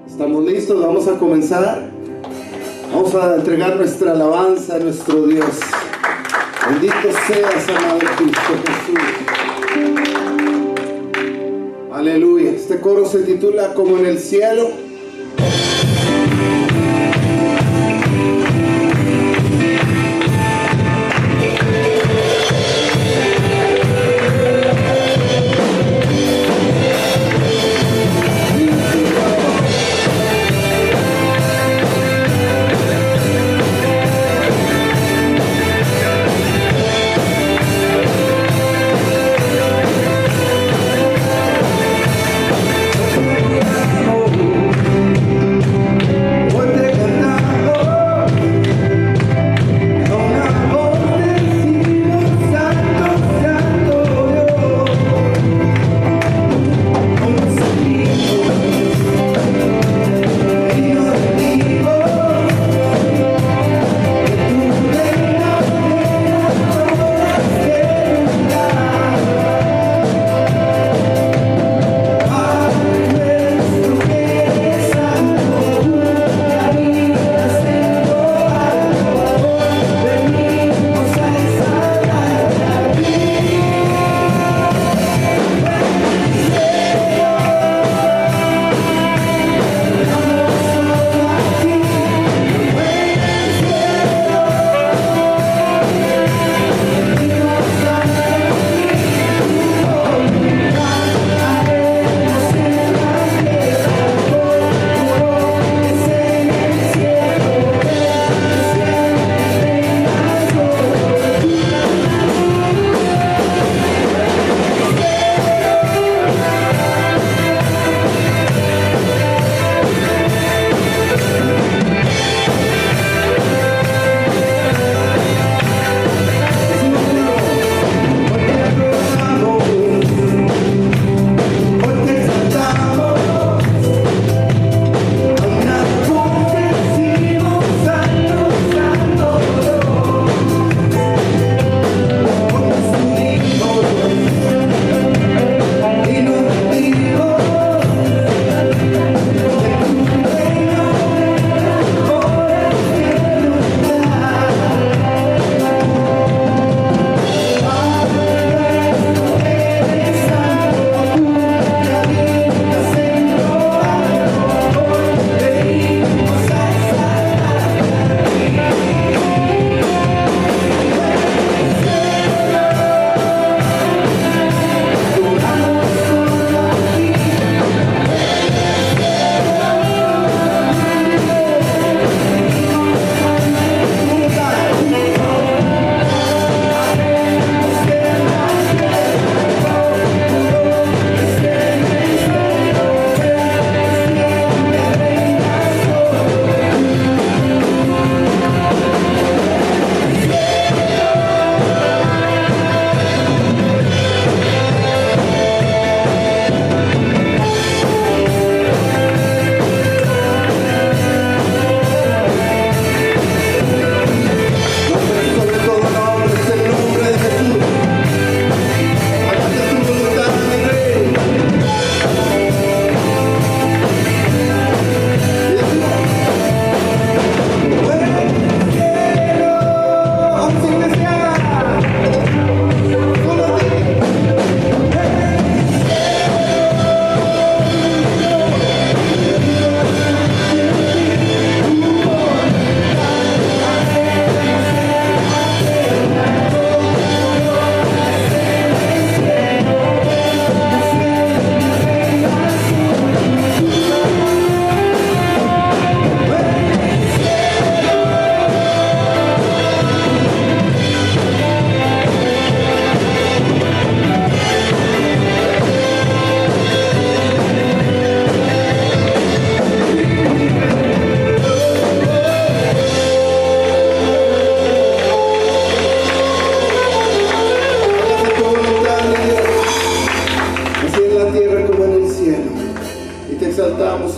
Estamos listos, vamos a comenzar. Vamos a entregar nuestra alabanza a nuestro Dios. Bendito seas, amado Cristo Jesús. Aleluya. Este coro se titula Como en el cielo.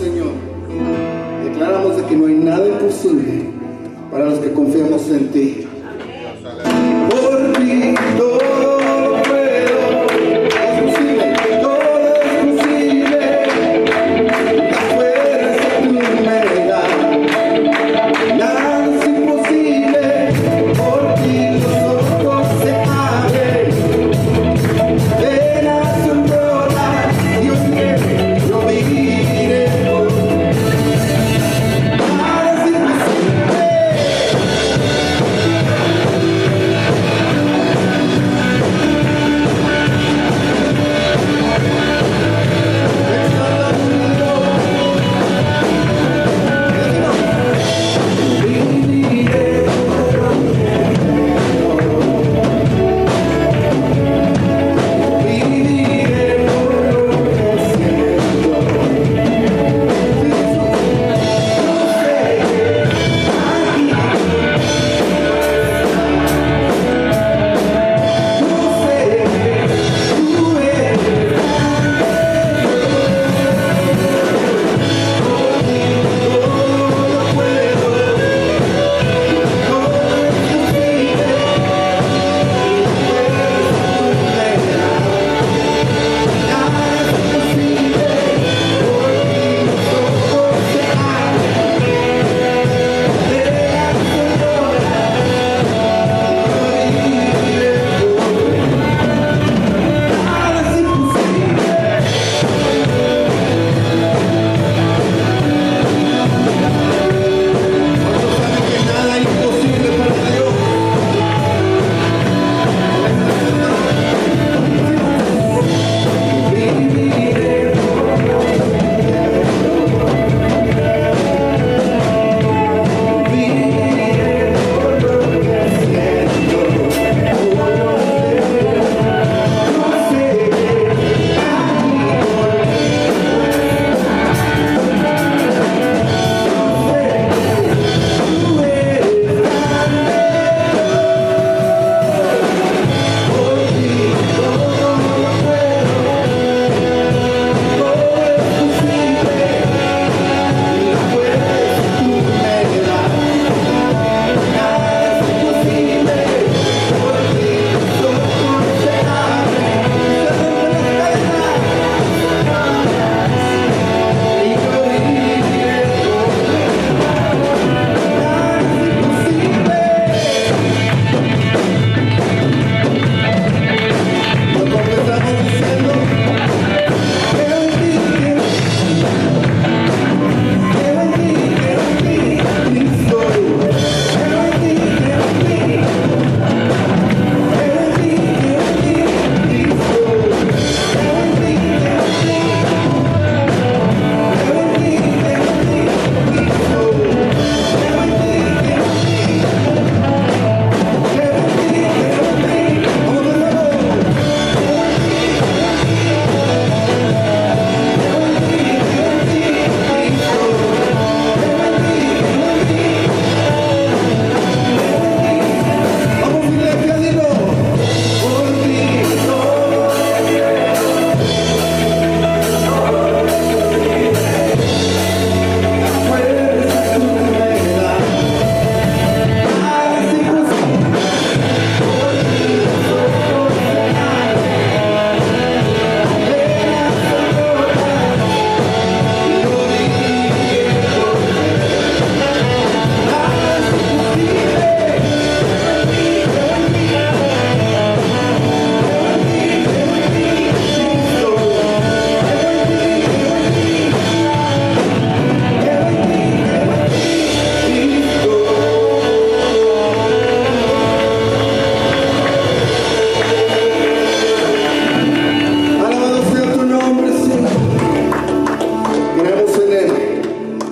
Señor. Declaramos de que no hay nada imposible para los que confiamos en ti. Por ti todo puedo, es posible, todo es posible. La fuerza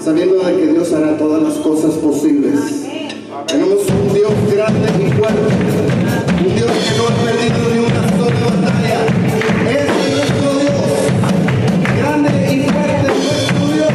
sabiendo de que Dios hará todas las cosas posibles. Tenemos un Dios grande y fuerte, un Dios que no ha perdido ni una sola batalla. Ese es nuestro Dios, grande y fuerte, nuestro Dios.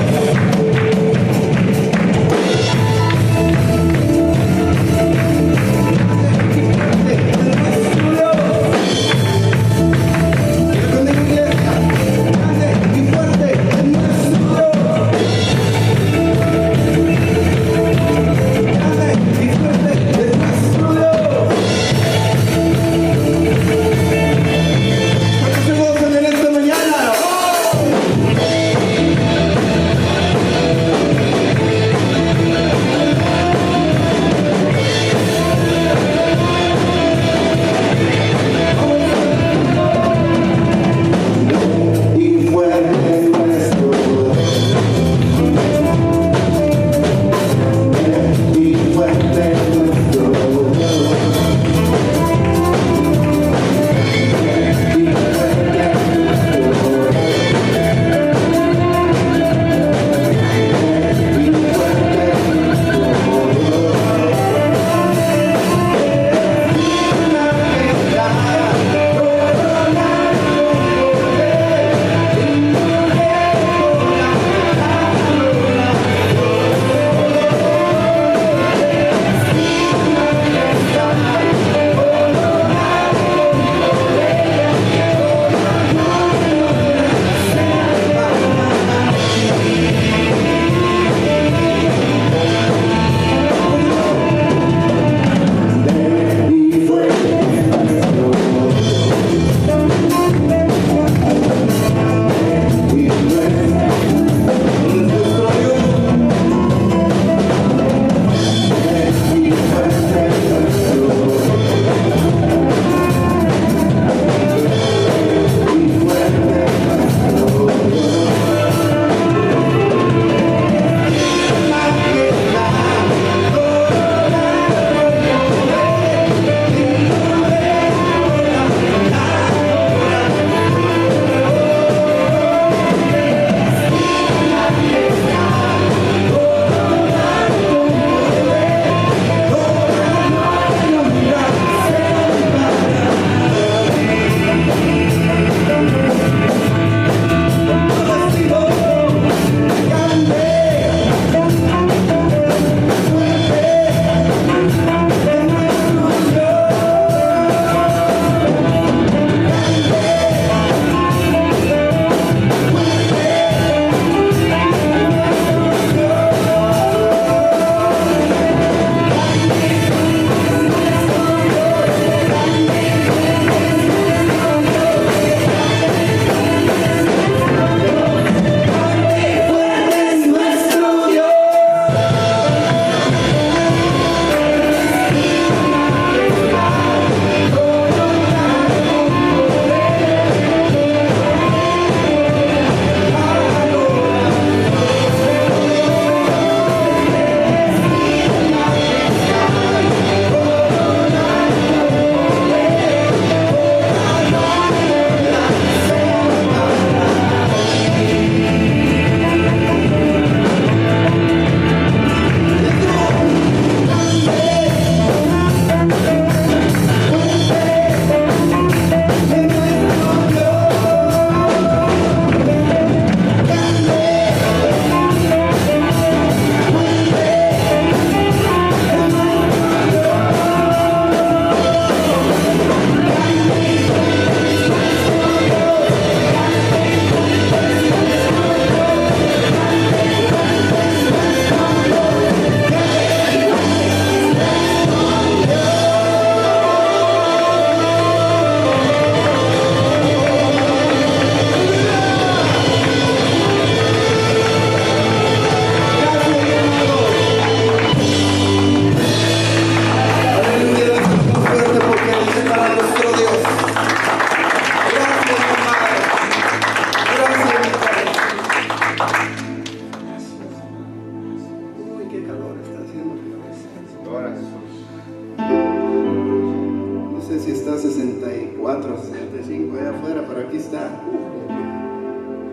sé si está 64, 65 allá afuera, pero aquí está.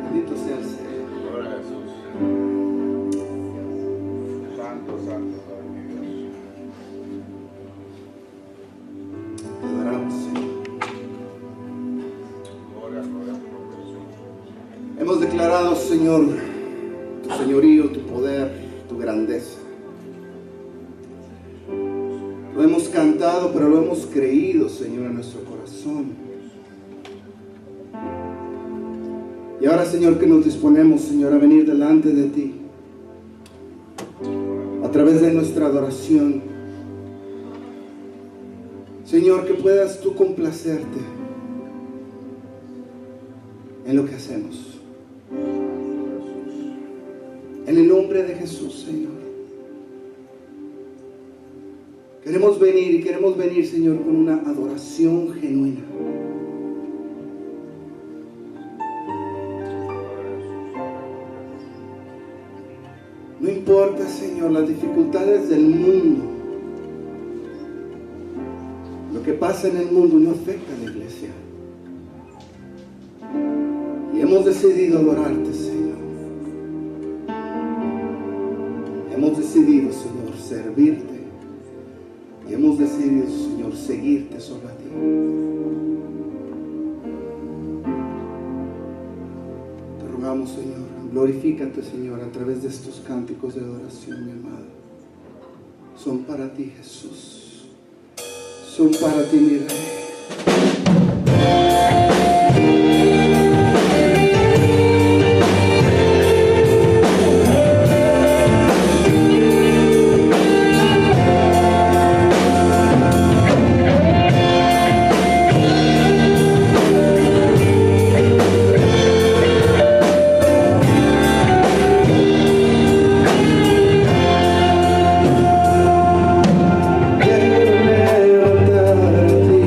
Bendito sea el Señor. Señor, tu señorío, tu poder, tu grandeza. Lo hemos cantado, pero lo hemos creído, Señor, en nuestro corazón. Y ahora, Señor, que nos disponemos, Señor, a venir delante de ti, a través de nuestra adoración, Señor, que puedas tú complacerte en lo que hacemos. En el nombre de Jesús, Señor. Queremos venir, Señor, con una adoración genuina. No importa, Señor, las dificultades del mundo. Lo que pasa en el mundo no afecta a la iglesia. Y hemos decidido adorarte, Señor. Hemos decidido, Señor, servirte. Y hemos decidido, Señor, seguirte solo a ti. Te rogamos, Señor, glorifícate, Señor, a través de estos cánticos de adoración, mi amado. Son para ti, Jesús. Son para ti, mi Rey. Quiero levantar a ti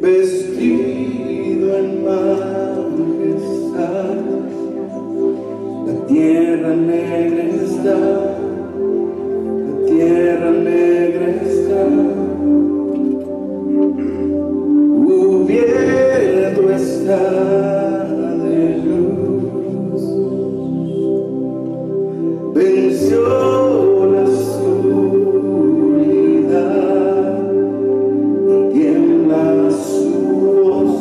vestido en majestad. La tierra negra está, la tierra negra está, cubierto está de luz, venció la oscuridad, tiembla su voz.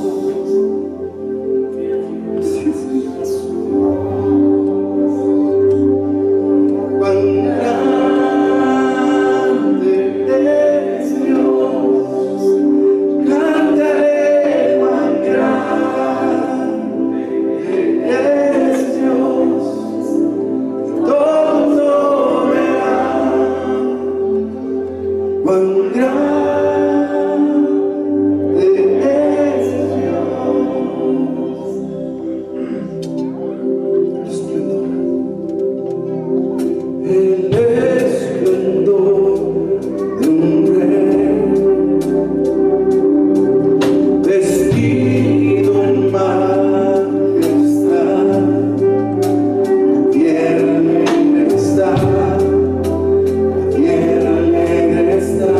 Cuán grande es Dios, cantaré cuán grande es Dios, todos lo verán. Cuán grande es Dios, el esplendor de un rey, vestido en majestad. La tierra negra está, la tierra negra está,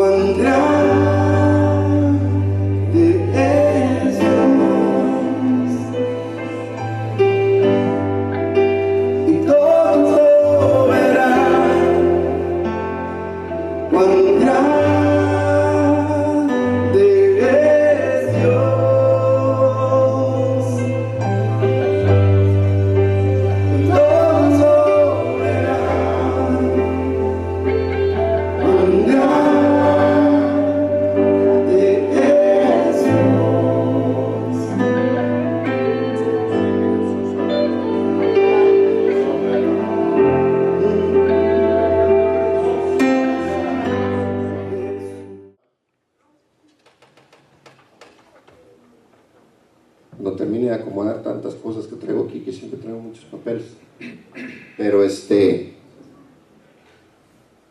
cuán grande es Dios, y todos lo verán, cuán grande es Dios, y todos lo verán, cuán grande es Dios. No termine de acomodar tantas cosas que traigo aquí, que siempre traigo muchos papeles. Pero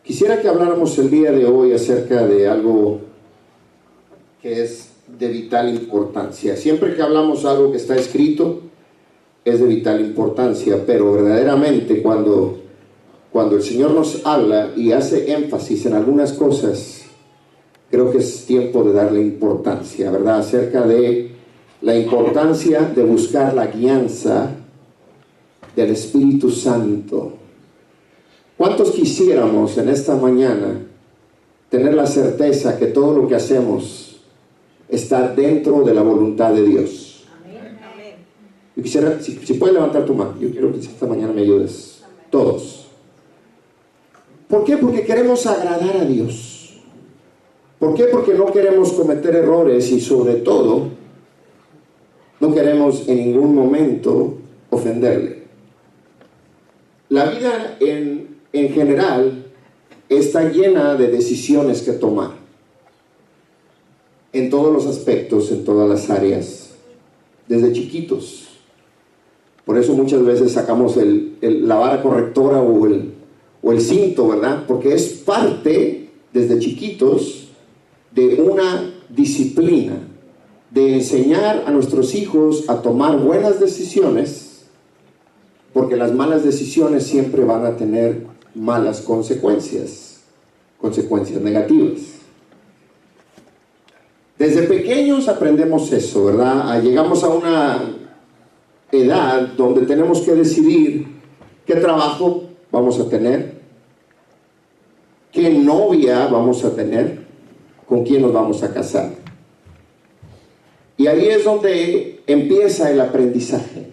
quisiera que habláramos el día de hoy acerca de algo que es de vital importancia. Siempre que hablamos algo que está escrito, es de vital importancia, pero verdaderamente cuando el Señor nos habla y hace énfasis en algunas cosas, creo que es tiempo de darle importancia, ¿verdad? Acerca de la importancia de buscar la guianza del Espíritu Santo. ¿Cuántos quisiéramos en esta mañana tener la certeza que todo lo que hacemos está dentro de la voluntad de Dios? Amén. Yo quisiera, si puedes levantar tu mano, yo quiero que esta mañana me ayudes, todos. ¿Por qué? Porque queremos agradar a Dios. ¿Por qué? Porque no queremos cometer errores y sobre todo no queremos en ningún momento ofenderle. La vida en general está llena de decisiones que tomar, en todos los aspectos, en todas las áreas, desde chiquitos. Por eso muchas veces sacamos la vara correctora o el cinto, ¿verdad? Porque es parte, desde chiquitos, de una disciplina, de enseñar a nuestros hijos a tomar buenas decisiones, porque las malas decisiones siempre van a tener malas consecuencias negativas. Desde pequeños aprendemos eso, ¿verdad? Llegamos a una edad donde tenemos que decidir qué trabajo vamos a tener, qué novia vamos a tener, con quién nos vamos a casar. Y ahí es donde empieza el aprendizaje.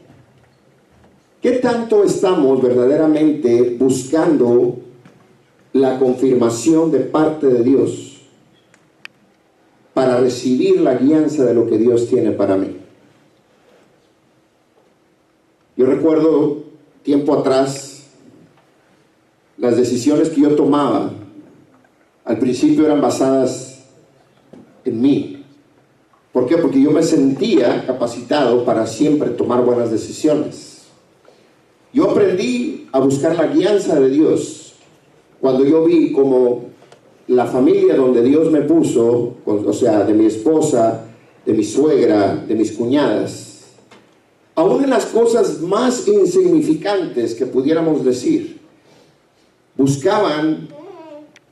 ¿Qué tanto estamos verdaderamente buscando la confirmación de parte de Dios para recibir la guianza de lo que Dios tiene para mí? Yo recuerdo tiempo atrás, las decisiones que yo tomaba al principio eran basadas en mí. ¿Por qué? Porque yo me sentía capacitado para siempre tomar buenas decisiones. Yo aprendí a buscar la guianza de Dios cuando yo vi como la familia donde Dios me puso, o sea, de mi esposa, de mi suegra, de mis cuñadas, aún en las cosas más insignificantes que pudiéramos decir, buscaban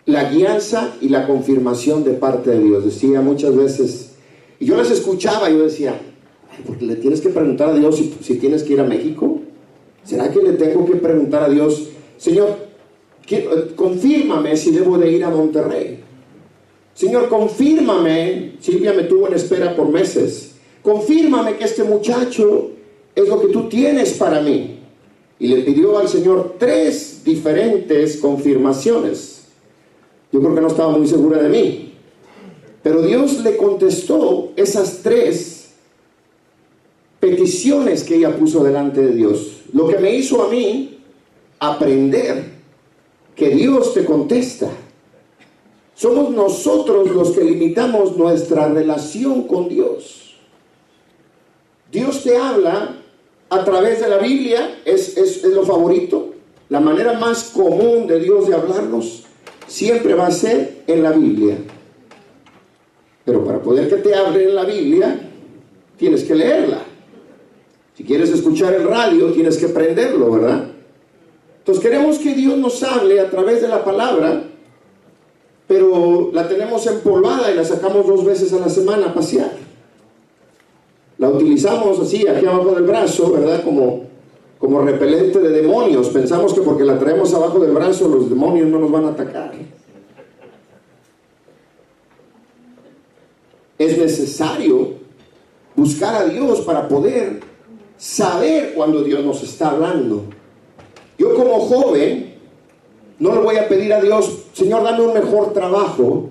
la guianza y la confirmación de parte de Dios. Decía muchas veces, y yo les escuchaba, yo decía, porque le tienes que preguntar a Dios si tienes que ir a México. ¿Será que le tengo que preguntar a Dios, Señor, confírmame si debo de ir a Monterrey? Señor, confírmame, Silvia me tuvo en espera por meses, confírmame que este muchacho es lo que tú tienes para mí. Y le pidió al Señor 3 diferentes confirmaciones. Yo creo que no estaba muy segura de mí. Pero Dios le contestó esas 3 peticiones que ella puso delante de Dios. Lo que me hizo a mí aprender que Dios te contesta. Somos nosotros los que limitamos nuestra relación con Dios. Dios te habla a través de la Biblia, es lo favorito. La manera más común de Dios de hablarnos siempre va a ser en la Biblia. Pero para poder que te hable en la Biblia, tienes que leerla. Si quieres escuchar el radio, tienes que prenderlo, ¿verdad? Entonces queremos que Dios nos hable a través de la palabra, pero la tenemos empolvada y la sacamos 2 veces a la semana a pasear. La utilizamos así, aquí abajo del brazo, ¿verdad? Como repelente de demonios. Pensamos que porque la traemos abajo del brazo los demonios no nos van a atacar. Es necesario buscar a Dios para poder saber cuando Dios nos está hablando. Yo como joven no le voy a pedir a Dios, Señor, dame un mejor trabajo,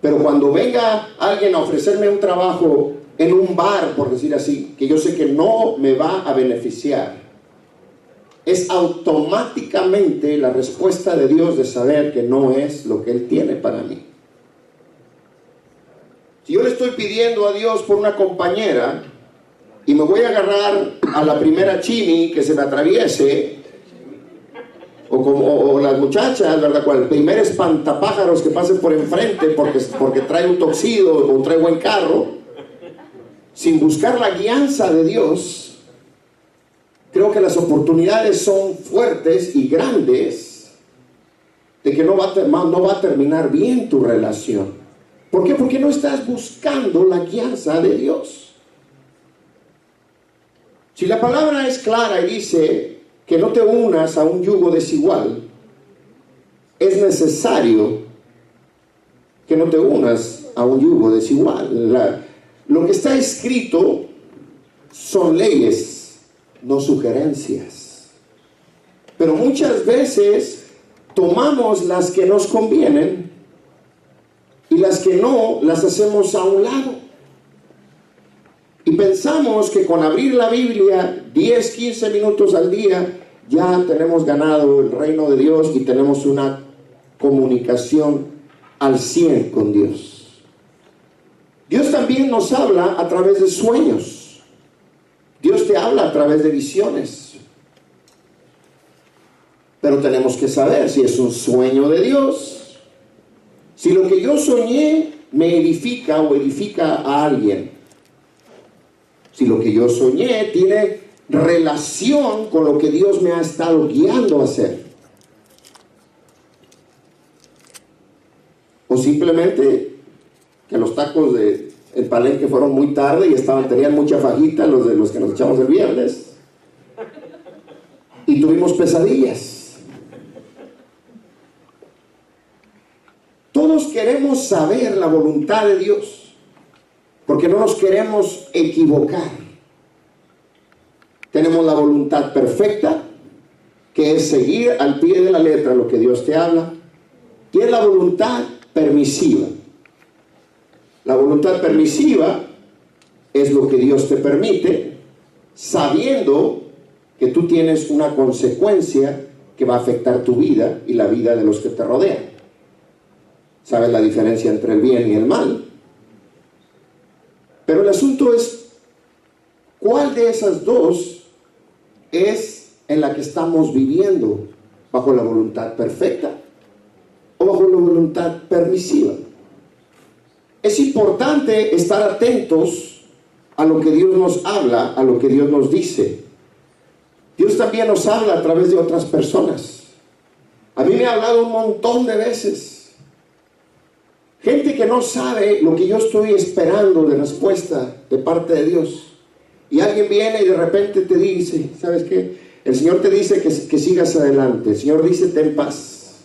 pero cuando venga alguien a ofrecerme un trabajo en un bar, por decir así, que yo sé que no me va a beneficiar, es automáticamente la respuesta de Dios de saber que no es lo que Él tiene para mí. Si yo le estoy pidiendo a Dios por una compañera y me voy a agarrar a la primera chini que se me atraviese, o las muchachas, ¿verdad? Con el primer espantapájaros que pase por enfrente porque trae un tuxedo o trae buen carro, sin buscar la guianza de Dios, creo que las oportunidades son fuertes y grandes de que no va a terminar bien tu relación. ¿Por qué? Porque no estás buscando la guianza de Dios. Si la palabra es clara y dice que no te unas a un yugo desigual, es necesario que no te unas a un yugo desigual. Lo que está escrito son leyes, no sugerencias. Pero muchas veces tomamos las que nos convienen y las que no las hacemos a un lado. Y pensamos que con abrir la Biblia 10, 15 minutos al día ya tenemos ganado el reino de Dios y tenemos una comunicación al 100 con Dios. Dios también nos habla a través de sueños. Dios te habla a través de visiones. Pero tenemos que saber si es un sueño de Dios. Si lo que yo soñé me edifica o edifica a alguien. Si lo que yo soñé tiene relación con lo que Dios me ha estado guiando a hacer. O simplemente que los tacos del Palenque fueron muy tarde y tenían mucha fajita, los que nos echamos el viernes. Y tuvimos pesadillas. Todos queremos saber la voluntad de Dios, porque no nos queremos equivocar. Tenemos la voluntad perfecta, que es seguir al pie de la letra lo que Dios te habla, y es la voluntad permisiva. La voluntad permisiva es lo que Dios te permite, sabiendo que tú tienes una consecuencia que va a afectar tu vida y la vida de los que te rodean. ¿Sabes la diferencia entre el bien y el mal? Pero el asunto es, ¿cuál de esas dos es en la que estamos viviendo? ¿Bajo la voluntad perfecta o bajo la voluntad permisiva? Es importante estar atentos a lo que Dios nos habla, a lo que Dios nos dice. Dios también nos habla a través de otras personas. A mí me ha hablado un montón de veces. Gente que no sabe lo que yo estoy esperando de respuesta de parte de Dios. Y alguien viene y de repente te dice, ¿sabes qué? El Señor te dice que sigas adelante. El Señor dice, ten paz.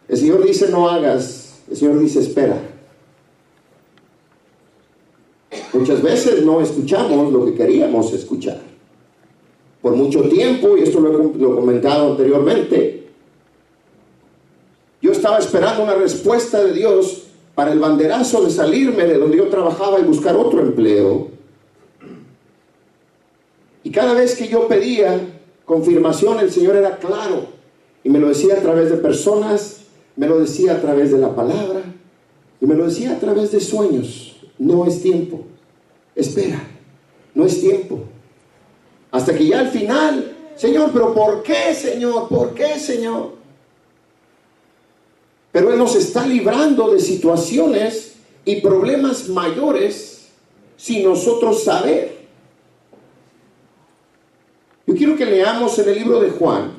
El Señor dice, no hagas. El Señor dice, espera. Muchas veces no escuchamos lo que queríamos escuchar. Por mucho tiempo, y esto lo he comentado anteriormente, yo estaba esperando una respuesta de Dios para el banderazo de salirme de donde yo trabajaba y buscar otro empleo. Y cada vez que yo pedía confirmación, el Señor era claro. Y me lo decía a través de personas, me lo decía a través de la palabra, y me lo decía a través de sueños. No es tiempo. Espera, no es tiempo. Hasta que ya al final, Señor, ¿pero por qué, Señor? ¿Por qué, Señor? Pero Él nos está librando de situaciones y problemas mayores sin nosotros saber. Yo quiero que leamos en el libro de Juan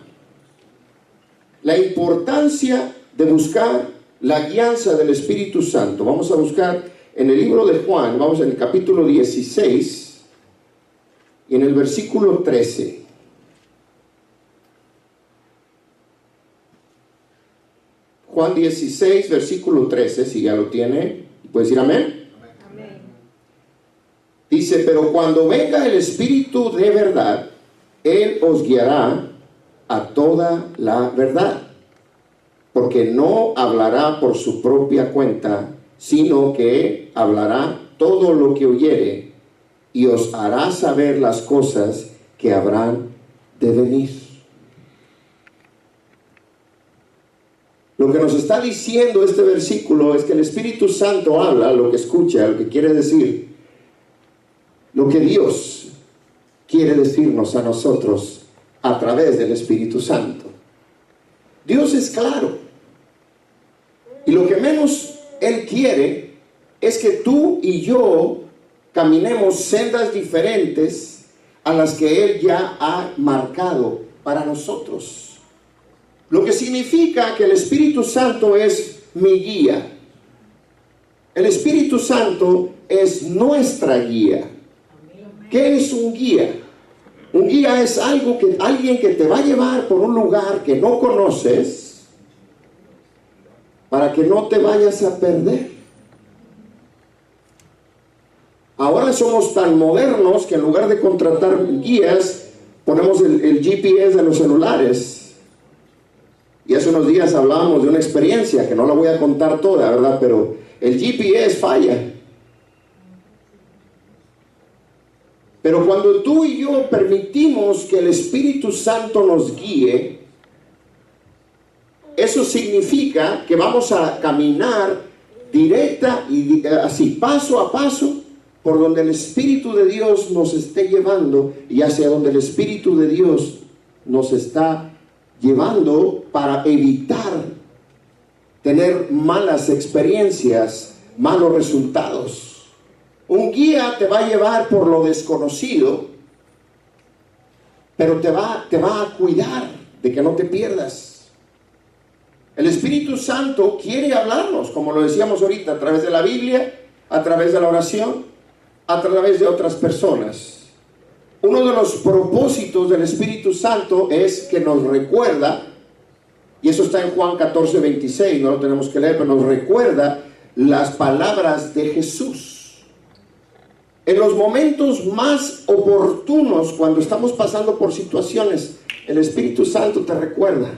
la importancia de buscar la guianza del Espíritu Santo. Vamos a buscar en el libro de Juan, vamos en el capítulo 16 y en el versículo 13. Juan 16, versículo 13, si ya lo tiene, ¿puede decir amén? Amén. Dice, pero cuando venga el Espíritu de verdad, Él os guiará a toda la verdad, porque no hablará por su propia cuenta, sino que hablará todo lo que oyere, y os hará saber las cosas que habrán de venir. Lo que nos está diciendo este versículo es que el Espíritu Santo habla lo que escucha, lo que quiere decir, lo que Dios quiere decirnos a nosotros a través del Espíritu Santo. Dios es claro, y lo que menos Él quiere es que tú y yo caminemos sendas diferentes a las que Él ya ha marcado para nosotros. Lo que significa que el Espíritu Santo es mi guía. El Espíritu Santo es nuestra guía. ¿Qué es un guía? Un guía es alguien que te va a llevar por un lugar que no conoces para que no te vayas a perder. Ahora somos tan modernos que en lugar de contratar guías, ponemos el GPS de los celulares. Y hace unos días hablábamos de una experiencia que no la voy a contar toda, ¿verdad? Pero el GPS falla. Pero cuando tú y yo permitimos que el Espíritu Santo nos guíe, eso significa que vamos a caminar directa y así, paso a paso, por donde el Espíritu de Dios nos esté llevando y hacia donde el Espíritu de Dios nos está llevando, para evitar tener malas experiencias, malos resultados. Un guía te va a llevar por lo desconocido, pero te va a cuidar de que no te pierdas. El Espíritu Santo quiere hablarnos, como lo decíamos ahorita, a través de la Biblia, a través de la oración, a través de otras personas. Uno de los propósitos del Espíritu Santo es que nos recuerda, y eso está en Juan 14, 26, no lo tenemos que leer, pero nos recuerda las palabras de Jesús. En los momentos más oportunos, cuando estamos pasando por situaciones, el Espíritu Santo te recuerda.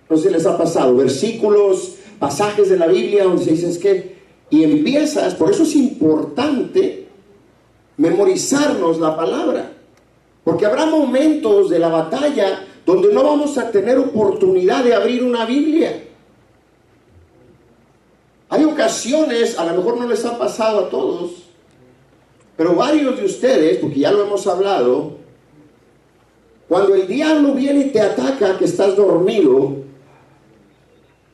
No sé si les ha pasado, versículos, pasajes de la Biblia donde se dice que, y empiezas, por eso es importante memorizarnos la palabra. Porque habrá momentos de la batalla donde no vamos a tener oportunidad de abrir una Biblia. Hay ocasiones, a lo mejor no les ha pasado a todos, pero varios de ustedes, porque ya lo hemos hablado, cuando el diablo viene y te ataca, que estás dormido,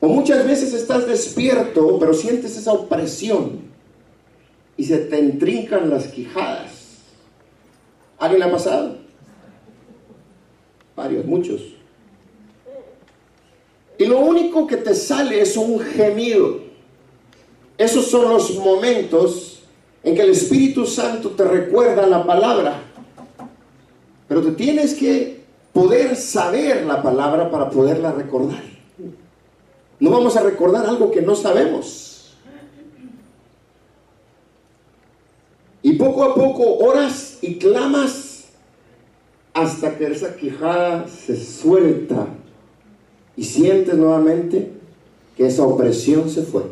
o muchas veces estás despierto, pero sientes esa opresión y se te entrincan las quijadas. ¿A alguien le ha pasado? Varios, muchos. Y lo único que te sale es un gemido. Esos son los momentos en que el Espíritu Santo te recuerda la palabra. Pero te tienes que poder saber la palabra para poderla recordar. No vamos a recordar algo que no sabemos. Y poco a poco oras y clamas hasta que esa quijada se suelta y sientes nuevamente que esa opresión se fue.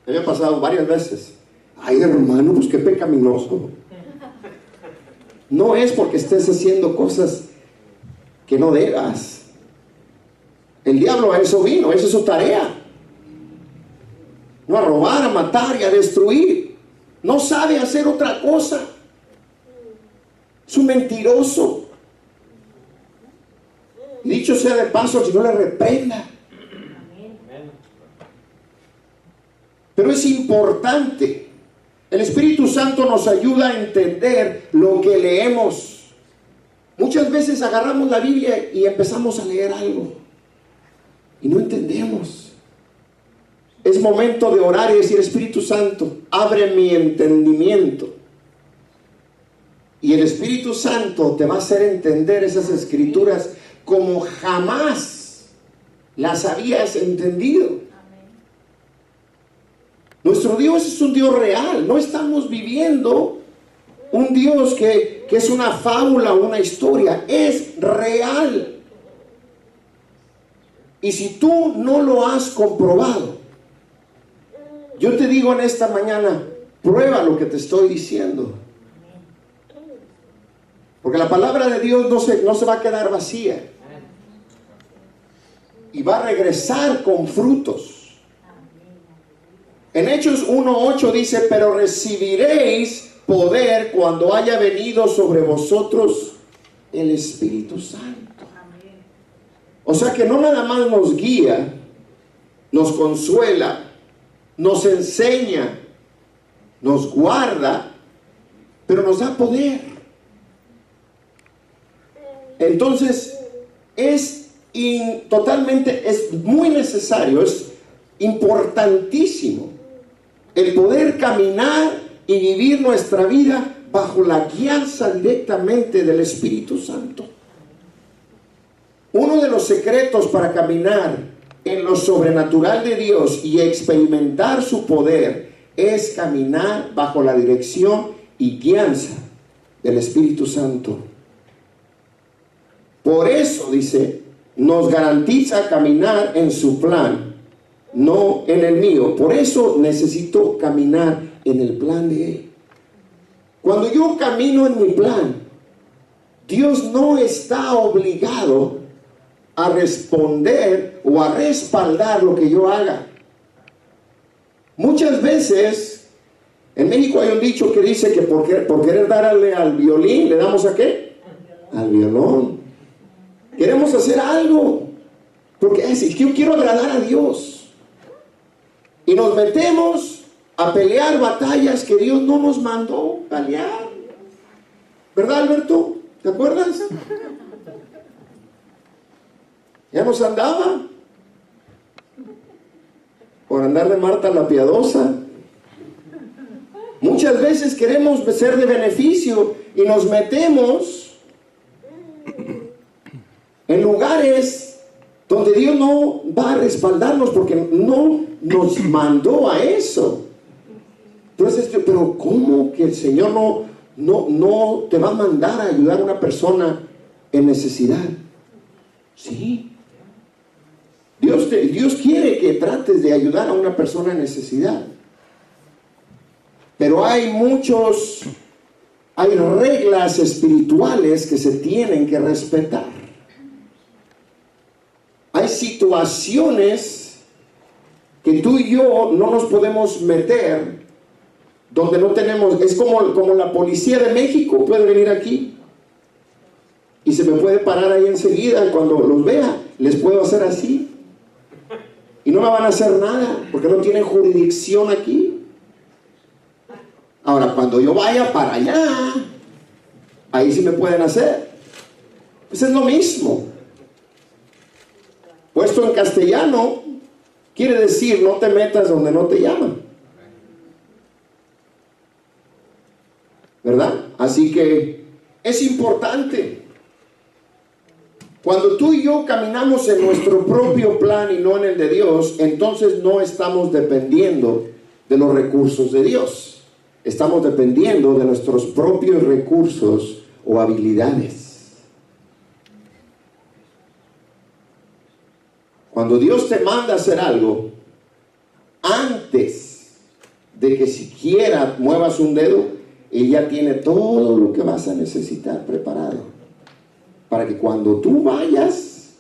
Me ha pasado varias veces. Ay, hermano, pues qué pecaminoso. No es porque estés haciendo cosas que no debas. El diablo a eso vino, esa es su tarea. No a robar, a matar y a destruir. No sabe hacer otra cosa. Es un mentiroso. Dicho sea de paso, al Señor le reprenda. Pero es importante. El Espíritu Santo nos ayuda a entender lo que leemos. Muchas veces agarramos la Biblia y empezamos a leer algo y no entendemos. es momento de orar y decir: Espíritu Santo, abre mi entendimiento. Y el Espíritu Santo te va a hacer entender esas escrituras como jamás las habías entendido. Nuestro Dios es un Dios real. No estamos viviendo un Dios que es una fábula o una historia. Es real. Y si tú no lo has comprobado, yo te digo en esta mañana, prueba lo que te estoy diciendo. Porque la palabra de Dios no se va a quedar vacía. Y va a regresar con frutos. En Hechos 1:8 dice: pero recibiréis poder cuando haya venido sobre vosotros el Espíritu Santo. O sea que no nada más nos guía, nos consuela, nos enseña, nos guarda, pero nos da poder. Entonces es muy necesario, es importantísimo el poder caminar y vivir nuestra vida bajo la guianza directamente del Espíritu Santo. Uno de los secretos para caminar en lo sobrenatural de Dios y experimentar su poder es caminar bajo la dirección y guianza del Espíritu Santo. Por eso, dice, nos garantiza caminar en su plan, no en el mío. Por eso necesito caminar en el plan de Él. Cuando yo camino en mi plan, Dios no está obligado a responder o a respaldar lo que yo haga. Muchas veces en México hay un dicho que dice que por querer darle al violín, ¿le damos a qué? Al violón. Queremos hacer algo porque yo quiero agradar a Dios, y nos metemos a pelear batallas que Dios no nos mandó pelear. ¿Verdad, Alberto? ¿Te acuerdas? Ya nos andaba por andar de Marta la piadosa. Muchas veces queremos ser de beneficio y nos metemos en lugares donde Dios no va a respaldarnos porque no nos mandó a eso. Entonces, pero ¿cómo que el Señor no te va a mandar a ayudar a una persona en necesidad? Sí. Dios quiere que trates de ayudar a una persona en necesidad. Pero hay reglas espirituales que se tienen que respetar. Hay situaciones que tú y yo no nos podemos meter, donde no tenemos. Es como la policía de México puede venir aquí y se me puede parar ahí enseguida. Cuando los vea, les puedo hacer así y no me van a hacer nada porque no tienen jurisdicción aquí. Ahora, cuando yo vaya para allá, ahí sí me pueden hacer. Pues es lo mismo. Puesto en castellano, quiere decir: no te metas donde no te llaman. ¿Verdad? Así que es importante. Cuando tú y yo caminamos en nuestro propio plan y no en el de Dios, entonces no estamos dependiendo de los recursos de Dios. Estamos dependiendo de nuestros propios recursos o habilidades. Cuando Dios te manda a hacer algo, antes de que siquiera muevas un dedo, Él ya tiene todo lo que vas a necesitar preparado. Para que cuando tú vayas,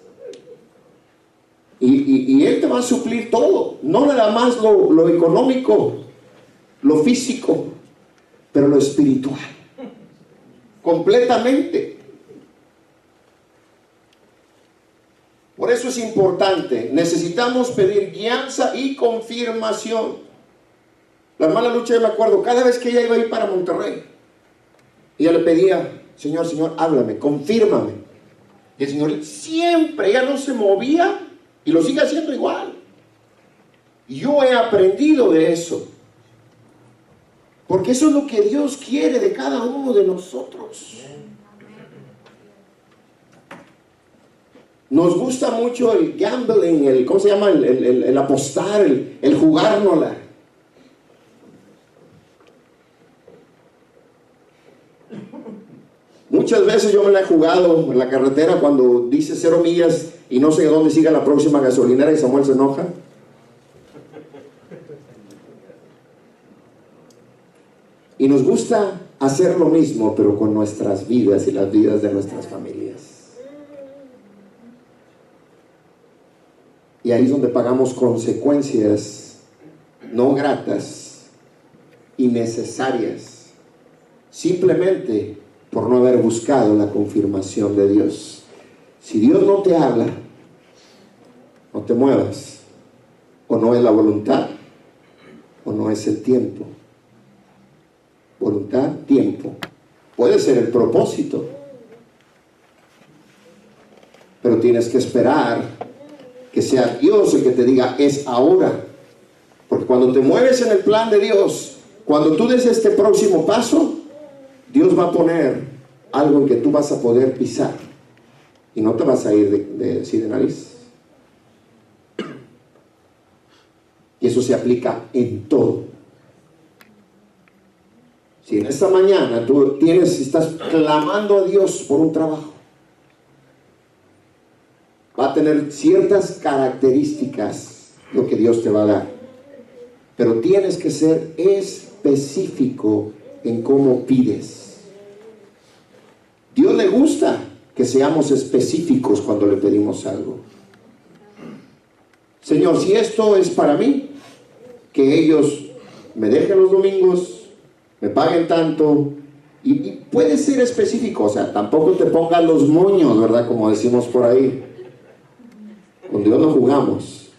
y Él te va a suplir todo. No nada más lo económico, lo físico, pero lo espiritual. Completamente. Por eso es importante, necesitamos pedir guianza y confirmación. La hermana Lucha, yo me acuerdo, cada vez que ella iba a ir para Monterrey, ella le pedía: Señor, háblame, confírmame. Y el Señor siempre, ella no se movía y lo sigue haciendo igual. Yo he aprendido de eso. Porque eso es lo que Dios quiere de cada uno de nosotros. Nos gusta mucho el gambling, ¿cómo se llama? El apostar, el jugárnosla. Muchas veces yo me la he jugado en la carretera cuando dice 0 millas y no sé dónde siga la próxima gasolinera y Samuel se enoja. Y nos gusta hacer lo mismo, pero con nuestras vidas y las vidas de nuestras familias. Y ahí es donde pagamos consecuencias no gratas, innecesarias, simplemente por no haber buscado la confirmación de Dios. Si Dios no te habla, no te muevas. O no es la voluntad, o no es el tiempo. Voluntad, tiempo. Puede ser el propósito, pero tienes que esperar que sea Dios el que te diga, es ahora. Porque cuando te mueves en el plan de Dios, cuando tú des este próximo paso, Dios va a poner algo en que tú vas a poder pisar y no te vas a ir de nariz. Y eso se aplica en todo. Si en esta mañana tú estás clamando a Dios por un trabajo, va a tener ciertas características lo que Dios te va a dar, pero tienes que ser específico en cómo pides. Dios le gusta que seamos específicos cuando le pedimos algo. Señor, si esto es para mí, que ellos me dejen los domingos, me paguen tanto, y puede ser específico, o sea, tampoco te pongas los moños, ¿verdad? Como decimos por ahí. Con Dios no jugamos.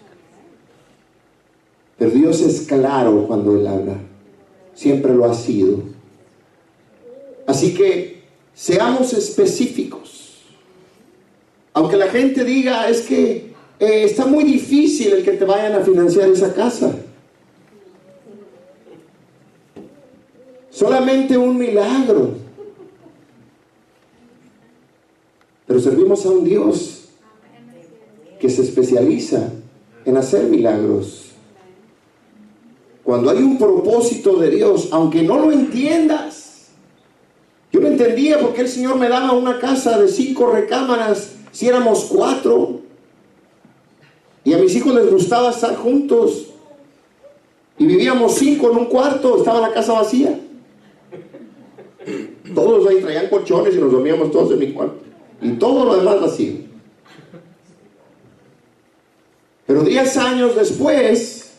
Pero Dios es claro cuando Él habla. Siempre lo ha sido. Así que seamos específicos. Aunque la gente diga, es que está muy difícil el que te vayan a financiar esa casa. Solamente un milagro. Pero servimos a un Dios que se especializa en hacer milagros. Cuando hay un propósito de Dios, aunque no lo entiendas. Yo no entendía por qué el Señor me daba una casa de 5 recámaras si éramos 4. Y a mis hijos les gustaba estar juntos. Y vivíamos 5 en un cuarto, estaba la casa vacía. Todos ahí traían colchones y nos dormíamos todos en mi cuarto. Y todo lo demás vacío. Pero 10 años después,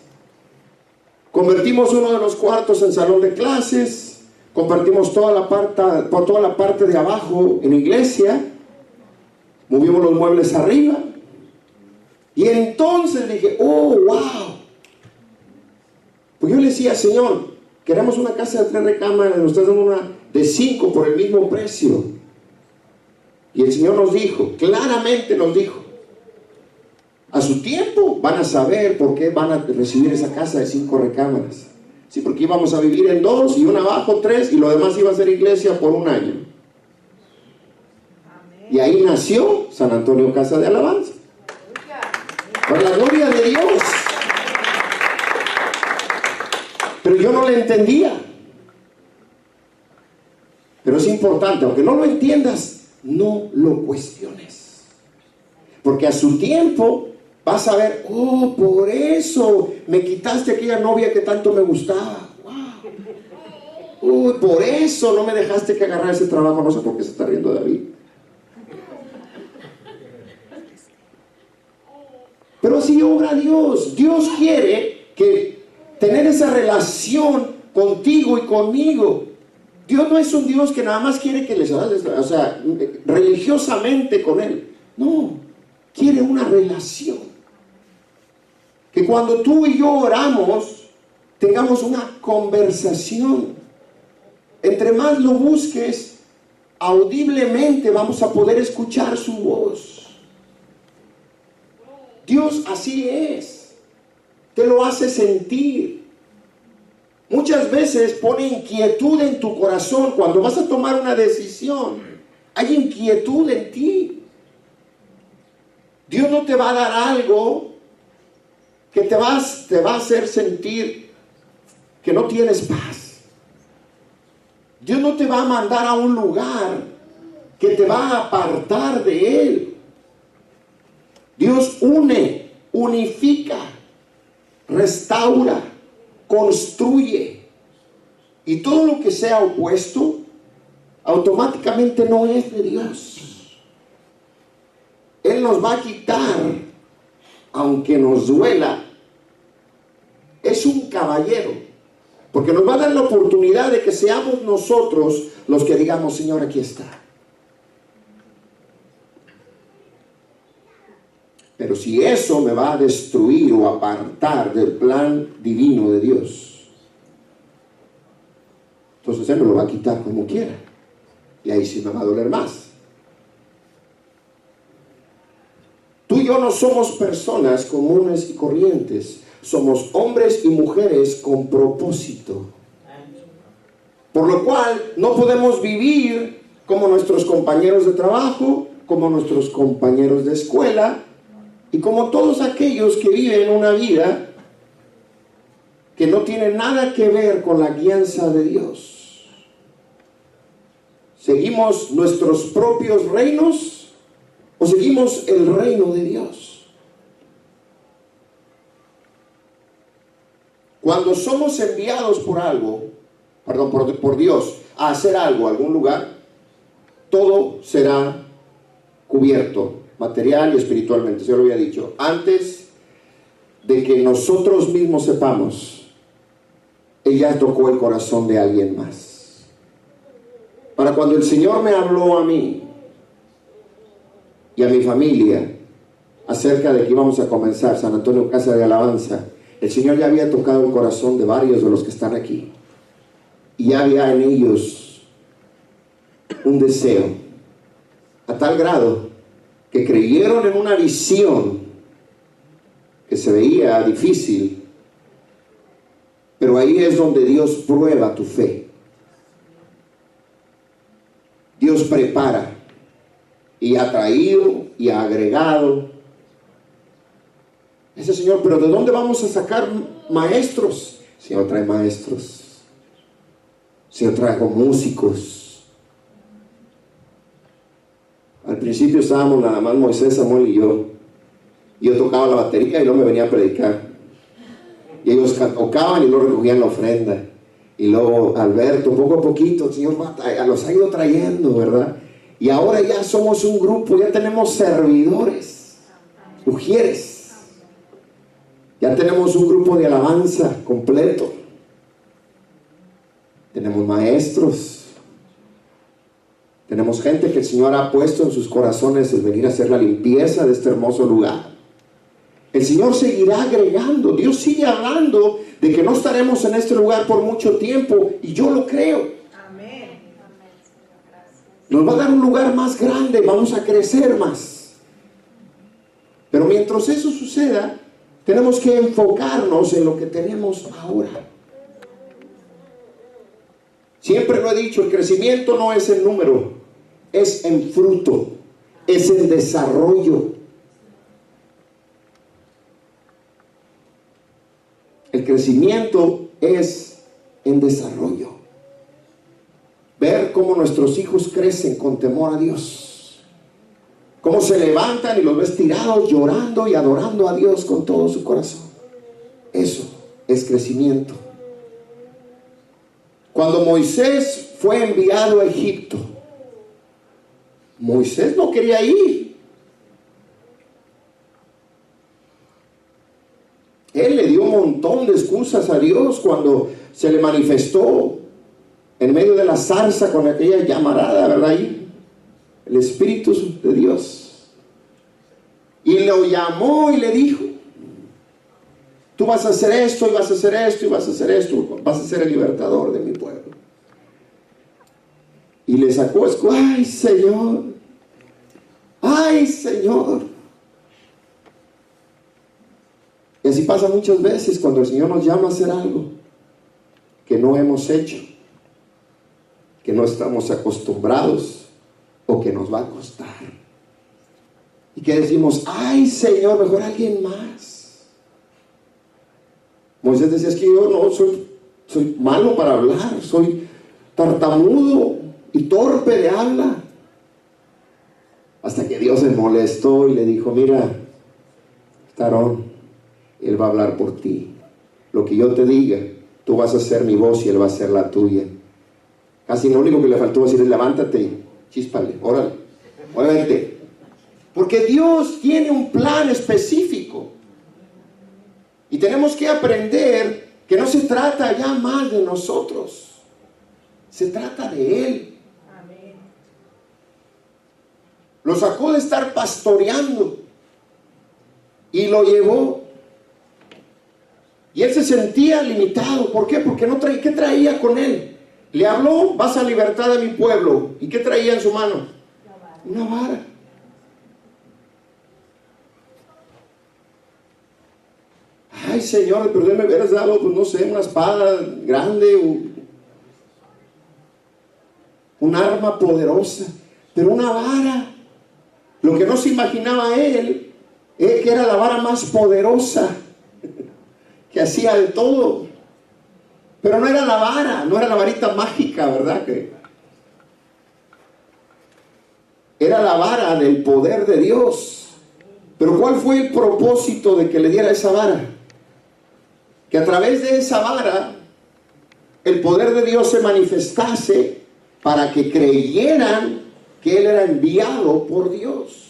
convertimos uno de los cuartos en salón de clases, compartimos toda la parte de abajo en iglesia, movimos los muebles arriba, y entonces dije, oh, wow. Pues yo le decía, Señor, queremos una casa de 3 recámaras, nos estás dando una de 5 por el mismo precio. Y el Señor nos dijo, claramente nos dijo, a su tiempo van a saber por qué van a recibir esa casa de 5 recámaras. Sí, porque íbamos a vivir en 2 y una abajo 3 y lo demás iba a ser iglesia por 1 año. Y ahí nació San Antonio Casa de Alabanza. Por la gloria de Dios. Pero yo no le entendía. Pero es importante, aunque no lo entiendas, no lo cuestiones. Porque a su tiempo vas a ver, oh, por eso me quitaste aquella novia que tanto me gustaba. Wow. Por eso no me dejaste que agarrara ese trabajo. No sé por qué se está riendo David. Pero así obra Dios. Dios quiere que tener esa relación contigo y conmigo. Dios no es un Dios que nada más quiere que les hagas, o sea, religiosamente con Él. No, quiere una relación. Que cuando tú y yo oramos, tengamos una conversación. Entre más lo busques, audiblemente vamos a poder escuchar su voz. Dios así es. te lo hace sentir. Muchas veces pone inquietud en tu corazón. Cuando vas a tomar una decisión, hay inquietud en ti. Dios no te va a dar algo que te va a hacer sentir que no tienes paz. Dios no te va a mandar a un lugar que te va a apartar de Él. Dios une, unifica, restaura, construye. Y todo lo que sea opuesto, automáticamente no es de Dios. Él nos va a quitar, aunque nos duela. Es un caballero, porque nos va a dar la oportunidad de que seamos nosotros los que digamos: Señor, aquí está. Pero si eso me va a destruir o apartar del plan divino de Dios, entonces Él me lo va a quitar como quiera. Y ahí sí me va a doler más. Tú y yo no somos personas comunes y corrientes. Somos hombres y mujeres con propósito. Por lo cual no podemos vivir como nuestros compañeros de trabajo, como nuestros compañeros de escuela, y como todos aquellos que viven una vida que no tiene nada que ver con la guianza de Dios. ¿Seguimos nuestros propios reinos o seguimos el reino de Dios? Cuando somos enviados por Dios a hacer algo a algún lugar, todo será cubierto, material y espiritualmente. Yo lo había dicho antes de que nosotros mismos sepamos. Él ya tocó el corazón de alguien más. Para cuando el Señor me habló a mí y a mi familia acerca de que íbamos a comenzar San Antonio Casa de Alabanza, el Señor ya había tocado el corazón de varios de los que están aquí, y ya había en ellos un deseo, a tal grado que creyeron en una visión que se veía difícil, pero ahí es donde Dios prueba tu fe. Dios prepara y ha traído y ha agregado. Ese Señor, pero ¿de dónde vamos a sacar maestros? El Señor trae maestros. El Señor trae músicos. Al principio estábamos nada más Moisés, Samuel y yo. Yo tocaba la batería y luego me venía a predicar. Y ellos tocaban y luego recogían la ofrenda. Y luego Alberto, poco a poquito, el Señor los ha ido trayendo, ¿verdad? Y ahora ya somos un grupo, ya tenemos servidores, ujieres. Ya tenemos un grupo de alabanza completo. Tenemos maestros. Tenemos gente que el Señor ha puesto en sus corazones el venir a hacer la limpieza de este hermoso lugar. El Señor seguirá agregando. Dios sigue hablando de que no estaremos en este lugar por mucho tiempo, y yo lo creo. Amén. Nos va a dar un lugar más grande, vamos a crecer más. Pero mientras eso suceda, tenemos que enfocarnos en lo que tenemos ahora. Siempre lo he dicho, el crecimiento no es en número, es en fruto, es en desarrollo. El crecimiento es en desarrollo. Ver cómo nuestros hijos crecen con temor a Dios. Cómo se levantan y los ves tirados llorando y adorando a Dios con todo su corazón. Eso es crecimiento. Cuando Moisés fue enviado a Egipto, Moisés no quería ir. Él le dio un montón de excusas a Dios cuando se le manifestó en medio de la zarza con aquella llamarada, ¿verdad? Ahí, el Espíritu de Dios. Y lo llamó y le dijo: tú vas a hacer esto, y vas a hacer esto, y vas a hacer esto, vas a ser el libertador de mi pueblo. Y le sacó, ¡ay, Señor! ¡Ay, Señor! Y así pasa muchas veces cuando el Señor nos llama a hacer algo que no hemos hecho, que no estamos acostumbrados o que nos va a costar. Y que decimos, ay Señor, mejor alguien más. Moisés decía, es que yo no soy malo para hablar, soy tartamudo y torpe de habla. Hasta que Dios se molestó y le dijo, mira, Aarón, Él va a hablar por ti. Lo que yo te diga, tú vas a ser mi voz y Él va a ser la tuya. Casi lo único que le faltó decir es, levántate, chíspale, órale, muévete. Porque Dios tiene un plan específico. Y tenemos que aprender que no se trata ya más de nosotros. Se trata de Él. Amén. Lo sacó de estar pastoreando y lo llevó. Y él se sentía limitado. ¿Por qué? Porque no traía. ¿Qué traía con él? Le habló, vas a libertad de mi pueblo. ¿Y qué traía en su mano? Una vara. Ay Señor, pero me hubieras dado, pues no sé, una espada grande, un arma poderosa, pero una vara. Lo que no se imaginaba él es que era la vara más poderosa, que hacía de todo. Pero no era la vara, no era la varita mágica, ¿verdad? Que era la vara del poder de Dios. Pero ¿cuál fue el propósito de que le diera esa vara? Que a través de esa vara el poder de Dios se manifestase para que creyeran que Él era enviado por Dios.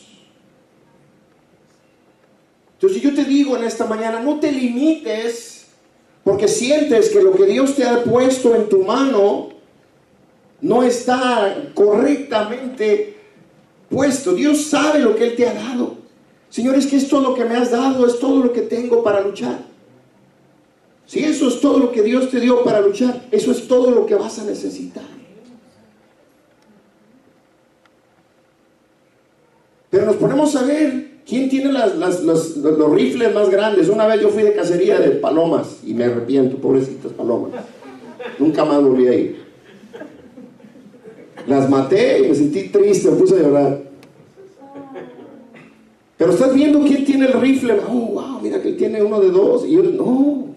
Entonces yo te digo en esta mañana, no te limites porque sientes que lo que Dios te ha puesto en tu mano no está correctamente puesto. Dios sabe lo que Él te ha dado. Señor, es que es todo lo que me has dado, es todo lo que tengo para luchar. Si eso es todo lo que Dios te dio para luchar, eso es todo lo que vas a necesitar. Pero nos ponemos a ver quién tiene los rifles más grandes. Una vez yo fui de cacería de palomas y me arrepiento, pobrecitas palomas. Nunca más volví a ir. Las maté y me sentí triste, me puse a llorar. Pero estás viendo quién tiene el rifle. Oh, wow, mira que él tiene uno de 2. Y yo, no,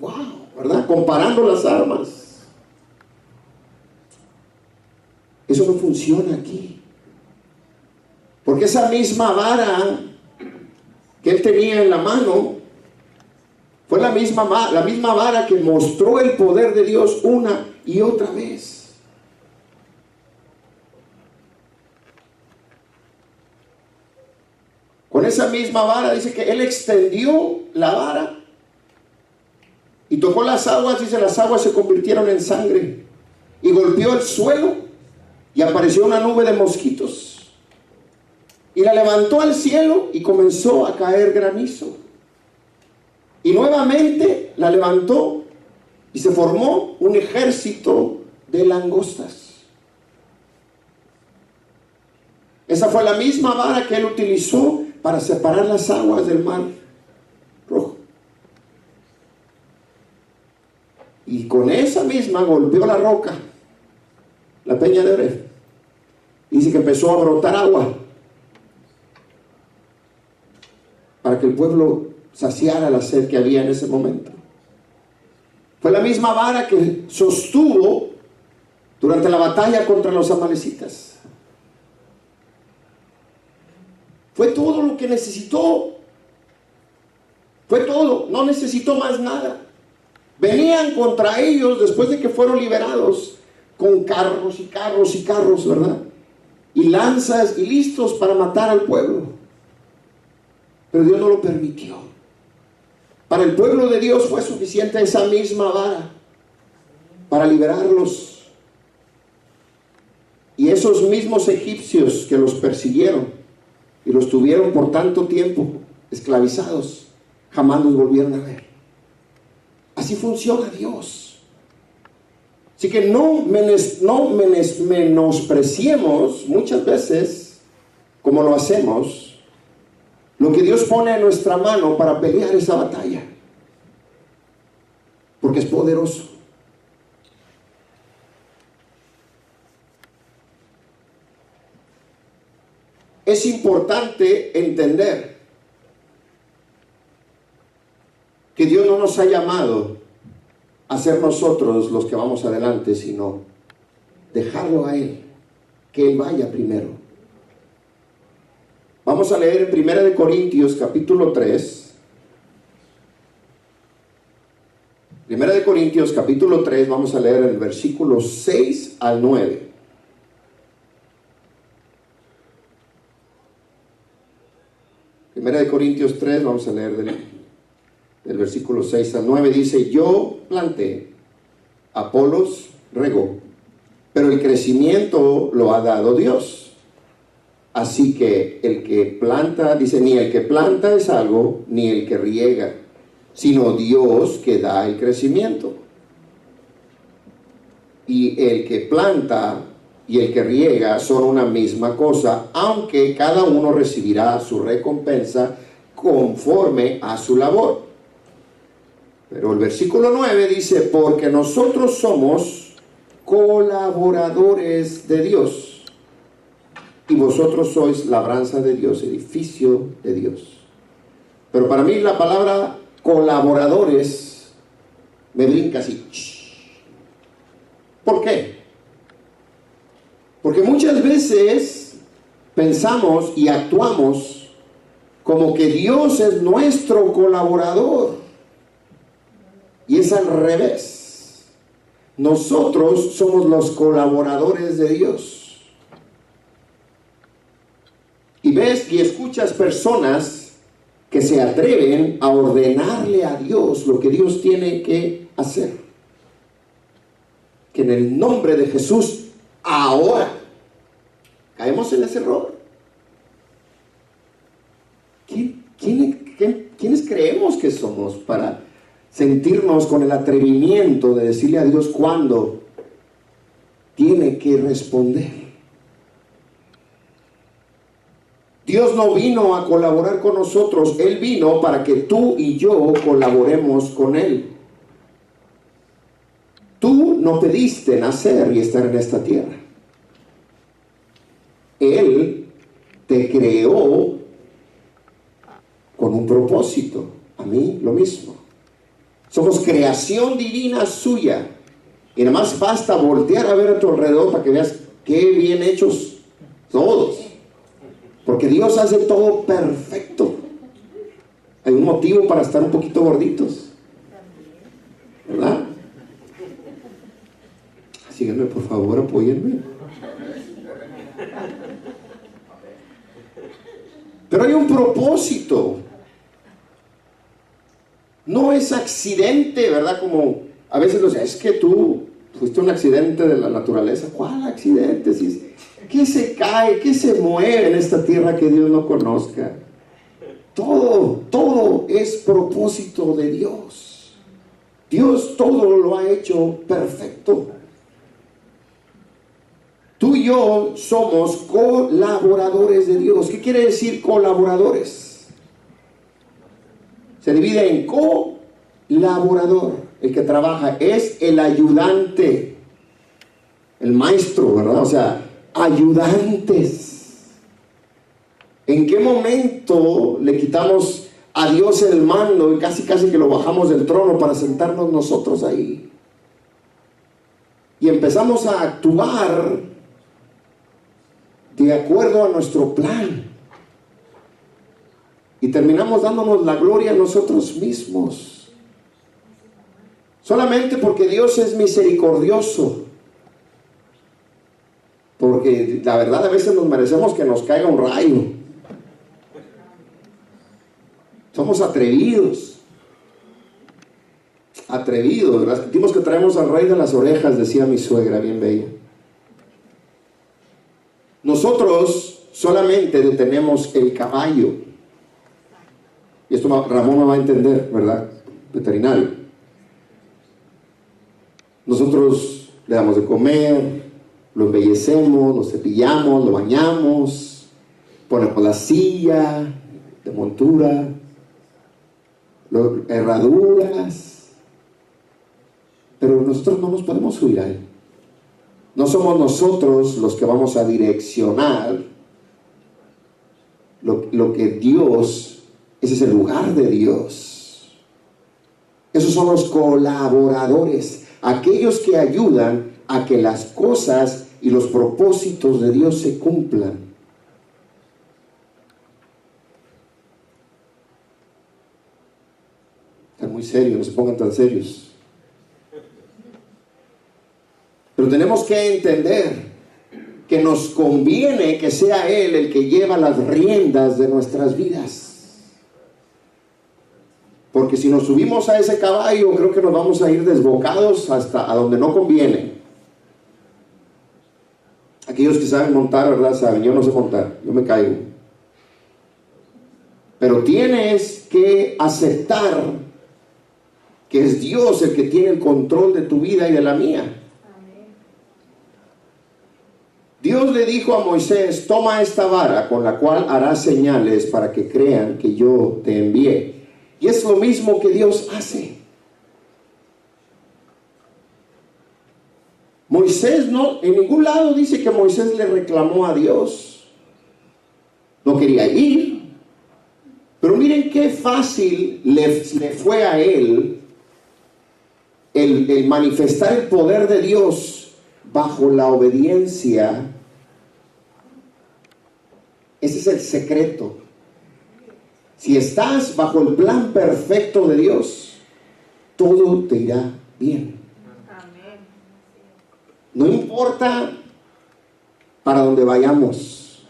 wow, ¿verdad? Comparando las armas. Eso no funciona aquí. Porque esa misma vara que él tenía en la mano fue la misma vara que mostró el poder de Dios una y otra vez. Con esa misma vara dice que él extendió la vara y tocó las aguas, dice, las aguas se convirtieron en sangre, y golpeó el suelo y apareció una nube de mosquitos y la levantó al cielo y comenzó a caer granizo, y nuevamente la levantó y se formó un ejército de langostas. Esa fue la misma vara que él utilizó para separar las aguas del mar Rojo. Y con esa misma golpeó la roca, la peña de Oreb. Dice que empezó a brotar agua para que el pueblo saciara la sed que había en ese momento. Fue la misma vara que sostuvo durante la batalla contra los amalecitas. Fue todo lo que necesitó. Fue todo, no necesitó más nada. Venían contra ellos después de que fueron liberados con carros y carros y carros, ¿verdad? Y lanzas y listos para matar al pueblo. Pero Dios no lo permitió. Para el pueblo de Dios fue suficiente esa misma vara para liberarlos. Y esos mismos egipcios que los persiguieron y los tuvieron por tanto tiempo esclavizados, jamás los volvieron a ver. Así funciona Dios. Así que no menospreciemos muchas veces, como lo hacemos, lo que Dios pone en nuestra mano para pelear esa batalla. porque es poderoso. Es importante entender que Dios no nos ha llamado a ser nosotros los que vamos adelante, sino dejarlo a Él, que Él vaya primero. Vamos a leer en 1 Corintios capítulo 3. 1 Corintios capítulo 3, vamos a leer el versículo 6 al 9. Primera de Corintios 3, vamos a leer del versículo 6 al 9, dice: yo planté, Apolos regó, pero el crecimiento lo ha dado Dios. Así que el que planta, dice, ni el que planta es algo, ni el que riega, sino Dios que da el crecimiento. Y el que planta y el que riega son una misma cosa, aunque cada uno recibirá su recompensa conforme a su labor. Pero el versículo 9 dice: porque nosotros somos colaboradores de Dios, y vosotros sois labranza de Dios, edificio de Dios. Pero para mí la palabra colaboradores me brinca así. ¿Por qué? Porque muchas veces pensamos y actuamos como que Dios es nuestro colaborador, y es al revés. Nosotros somos los colaboradores de Dios. Y ves y escuchas personas que se atreven a ordenarle a Dios lo que Dios tiene que hacer. Que en el nombre de Jesús, ahora, caemos en ese error. ¿Quiénes creemos que somos para sentirnos con el atrevimiento de decirle a Dios cuándo tiene que responder? Dios no vino a colaborar con nosotros, Él vino para que tú y yo colaboremos con Él. Tú no pediste nacer y estar en esta tierra. Él te creó con un propósito. A mí lo mismo. Somos creación divina suya. Y nada más basta voltear a ver a tu alrededor para que veas qué bien hechos todos. Porque Dios hace todo perfecto. Hay un motivo para estar un poquito gorditos, ¿verdad? Síganme, por favor, apóyenme. Pero hay un propósito. No es accidente, ¿verdad? Como a veces nos dicen, es que tú fuiste un accidente de la naturaleza. ¿Cuál accidente? ¿Qué se cae? ¿Qué se mueve en esta tierra que Dios no conozca? Todo es propósito de Dios. Dios todo lo ha hecho perfecto. Tú y yo somos colaboradores de Dios. ¿Qué quiere decir colaboradores? Se divide en colaborador. El que trabaja es el ayudante, el maestro, ¿verdad? O sea, ayudantes. ¿En qué momento le quitamos a Dios el mando y casi que lo bajamos del trono para sentarnos nosotros ahí? Y empezamos a actuar de acuerdo a nuestro plan. Y terminamos dándonos la gloria a nosotros mismos. Solamente porque Dios es misericordioso. Porque la verdad a veces nos merecemos que nos caiga un rayo. Somos atrevidos. Atrevidos, ¿verdad? Sentimos que traemos al rey de las orejas, decía mi suegra, bien bella. Nosotros solamente detenemos el caballo. Y esto Ramón me va a entender, ¿verdad? Veterinario. Nosotros le damos de comer, lo embellecemos, lo cepillamos, lo bañamos, ponemos la silla de montura, herraduras. pero nosotros no nos podemos subir a Él. No somos nosotros los que vamos a direccionar lo que Dios, ese es el lugar de Dios. Esos son los colaboradores, aquellos que ayudan a que las cosas y los propósitos de Dios se cumplan. Están muy serios, no se pongan tan serios. Pero tenemos que entender que nos conviene que sea Él el que lleva las riendas de nuestras vidas. Porque si nos subimos a ese caballo, creo que nos vamos a ir desbocados hasta a donde no conviene. Aquellos que saben montar, ¿verdad? Saben, yo no sé montar, yo me caigo. Pero tienes que aceptar que es Dios el que tiene el control de tu vida y de la mía. Dios le dijo a Moisés: toma esta vara con la cual harás señales para que crean que yo te envié. Y es lo mismo que Dios hace. Moisés no, en ningún lado dice que Moisés le reclamó a Dios. No quería ir. Pero miren qué fácil le fue a él el manifestar el poder de Dios bajo la obediencia. Ese es el secreto. Si estás bajo el plan perfecto de Dios, todo te irá bien. No importa para dónde vayamos,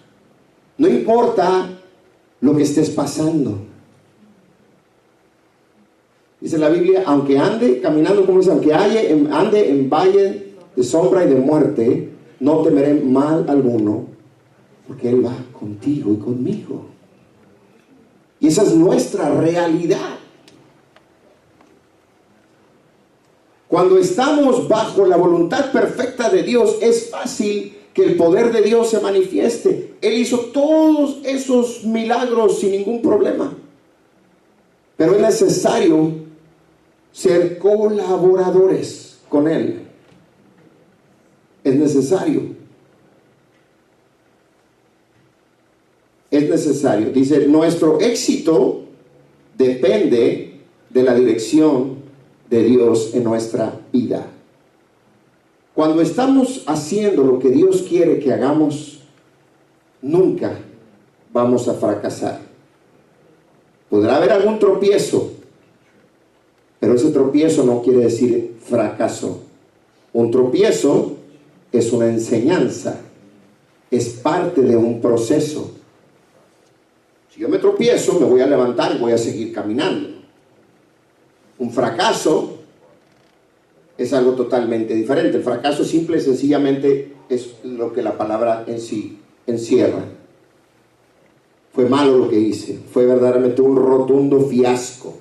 no importa lo que estés pasando. Dice la Biblia: aunque ande caminando, como dice, aunque ande en valle de sombra y de muerte, no temeré mal alguno, porque Él va contigo y conmigo. Y esa es nuestra realidad. Cuando estamos bajo la voluntad perfecta de Dios, es fácil que el poder de Dios se manifieste. Él hizo todos esos milagros sin ningún problema. Pero es necesario ser colaboradores con Él. Es necesario. Es necesario. Dice, nuestro éxito depende de la dirección de Dios en nuestra vida. Cuando estamos haciendo lo que Dios quiere que hagamos, nunca vamos a fracasar. Podrá haber algún tropiezo, pero ese tropiezo no quiere decir fracaso. Un tropiezo es una enseñanza, es parte de un proceso. Si yo me tropiezo, me voy a levantar y voy a seguir caminando. Un fracaso es algo totalmente diferente. El fracaso simple y sencillamente es lo que la palabra en sí encierra. Fue malo lo que hice, fue verdaderamente un rotundo fiasco.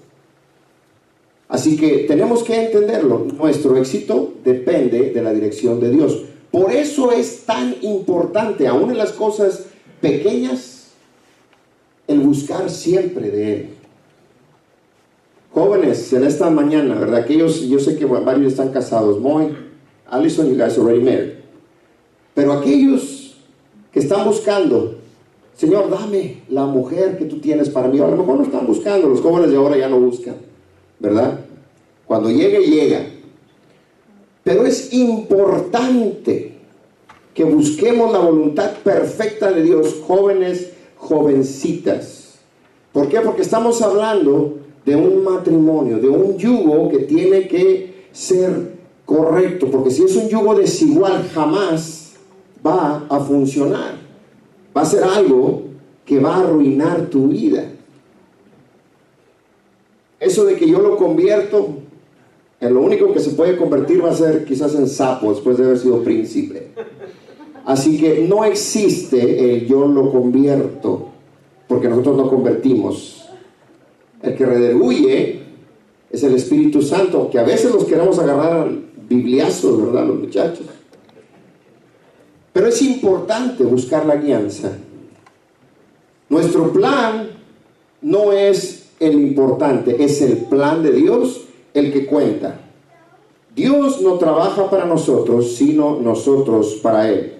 Así que tenemos que entenderlo. Nuestro éxito depende de la dirección de Dios. Por eso es tan importante, aún en las cosas pequeñas, el buscar siempre de Él. Jóvenes, en esta mañana, ¿verdad? Aquellos, yo sé que varios están casados. Moy, Allison, you guys are already married. Pero aquellos que están buscando, Señor, dame la mujer que tú tienes para mí. A lo mejor no están buscando, los jóvenes de ahora ya no buscan, ¿verdad? Cuando llegue, llega. Pero es importante que busquemos la voluntad perfecta de Dios, jóvenes, jovencitas. ¿Por qué? Porque estamos hablando de un matrimonio, de un yugo que tiene que ser correcto, porque si es un yugo desigual, jamás va a funcionar. Va a ser algo que va a arruinar tu vida. Eso de que yo lo convierto, en lo único que se puede convertir va a ser quizás en sapo después de haber sido príncipe. Así que no existe el yo lo convierto, porque nosotros no convertimos. El que redarguye es el Espíritu Santo, que a veces los queremos agarrar bibliazos, ¿verdad, los muchachos? Pero es importante buscar la guianza. Nuestro plan no es el importante, es el plan de Dios el que cuenta. Dios no trabaja para nosotros, sino nosotros para Él.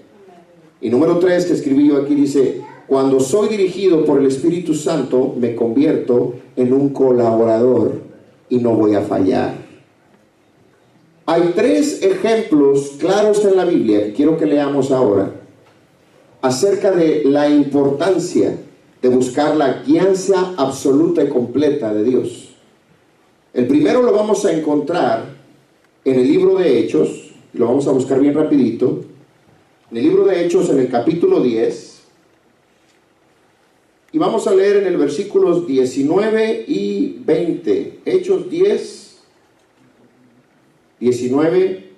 Y número 3 que escribí yo aquí dice: cuando soy dirigido por el Espíritu Santo, me convierto en un colaborador y no voy a fallar. Hay 3 ejemplos claros en la Biblia que quiero que leamos ahora acerca de la importancia de buscar la guianza absoluta y completa de Dios. El primero lo vamos a encontrar en el libro de Hechos, lo vamos a buscar bien rapidito, en el libro de Hechos, en el capítulo 10, y vamos a leer en el versículos 19 y 20, Hechos 10, 19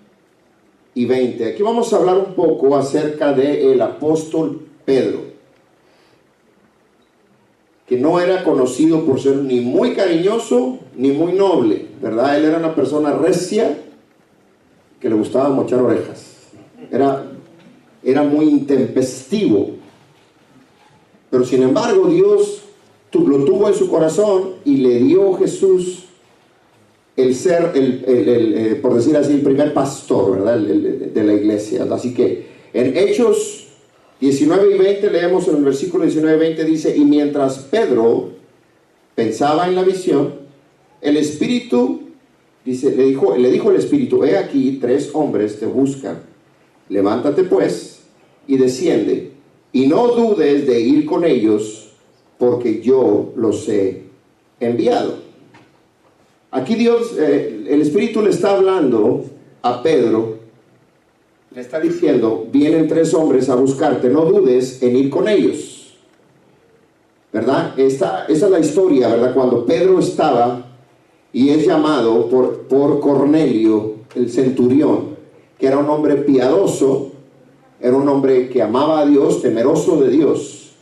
y 20. Aquí vamos a hablar un poco acerca del apóstol Pedro, que no era conocido por ser ni muy cariñoso ni muy noble, ¿verdad? Él era una persona recia que le gustaba mochar orejas. Era muy intempestivo. Pero sin embargo, Dios lo tuvo en su corazón y le dio Jesús el ser, por decir así, el primer pastor, ¿verdad? De la iglesia. Así que en Hechos 19 y 20 leemos en el versículo 19 y 20, dice: y mientras Pedro pensaba en la visión, el Espíritu, dice, le dijo el Espíritu: he aquí 3 hombres te buscan, levántate pues y desciende, y no dudes de ir con ellos, porque yo los he enviado. Aquí Dios, el Espíritu le está hablando a Pedro, le está diciendo: vienen 3 hombres a buscarte, no dudes en ir con ellos, ¿verdad? Esa es la historia, ¿verdad? Cuando Pedro estaba y es llamado por Cornelio, el centurión, que era un hombre piadoso, era un hombre que amaba a Dios, temeroso de Dios,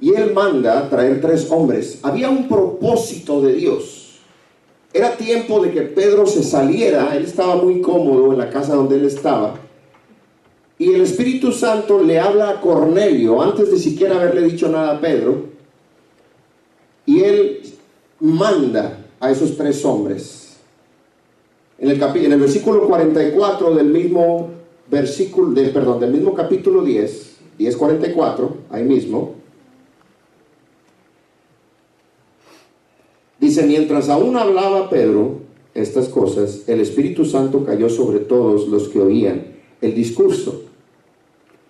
y él manda traer 3 hombres. Había un propósito de Dios. Era tiempo de que Pedro se saliera. Él estaba muy cómodo en la casa donde él estaba, y el Espíritu Santo le habla a Cornelio antes de siquiera haberle dicho nada a Pedro, y él manda a esos 3 hombres. En el versículo 44 del mismo del mismo capítulo 10:44, ahí mismo, dice: mientras aún hablaba Pedro estas cosas, el Espíritu Santo cayó sobre todos los que oían el discurso.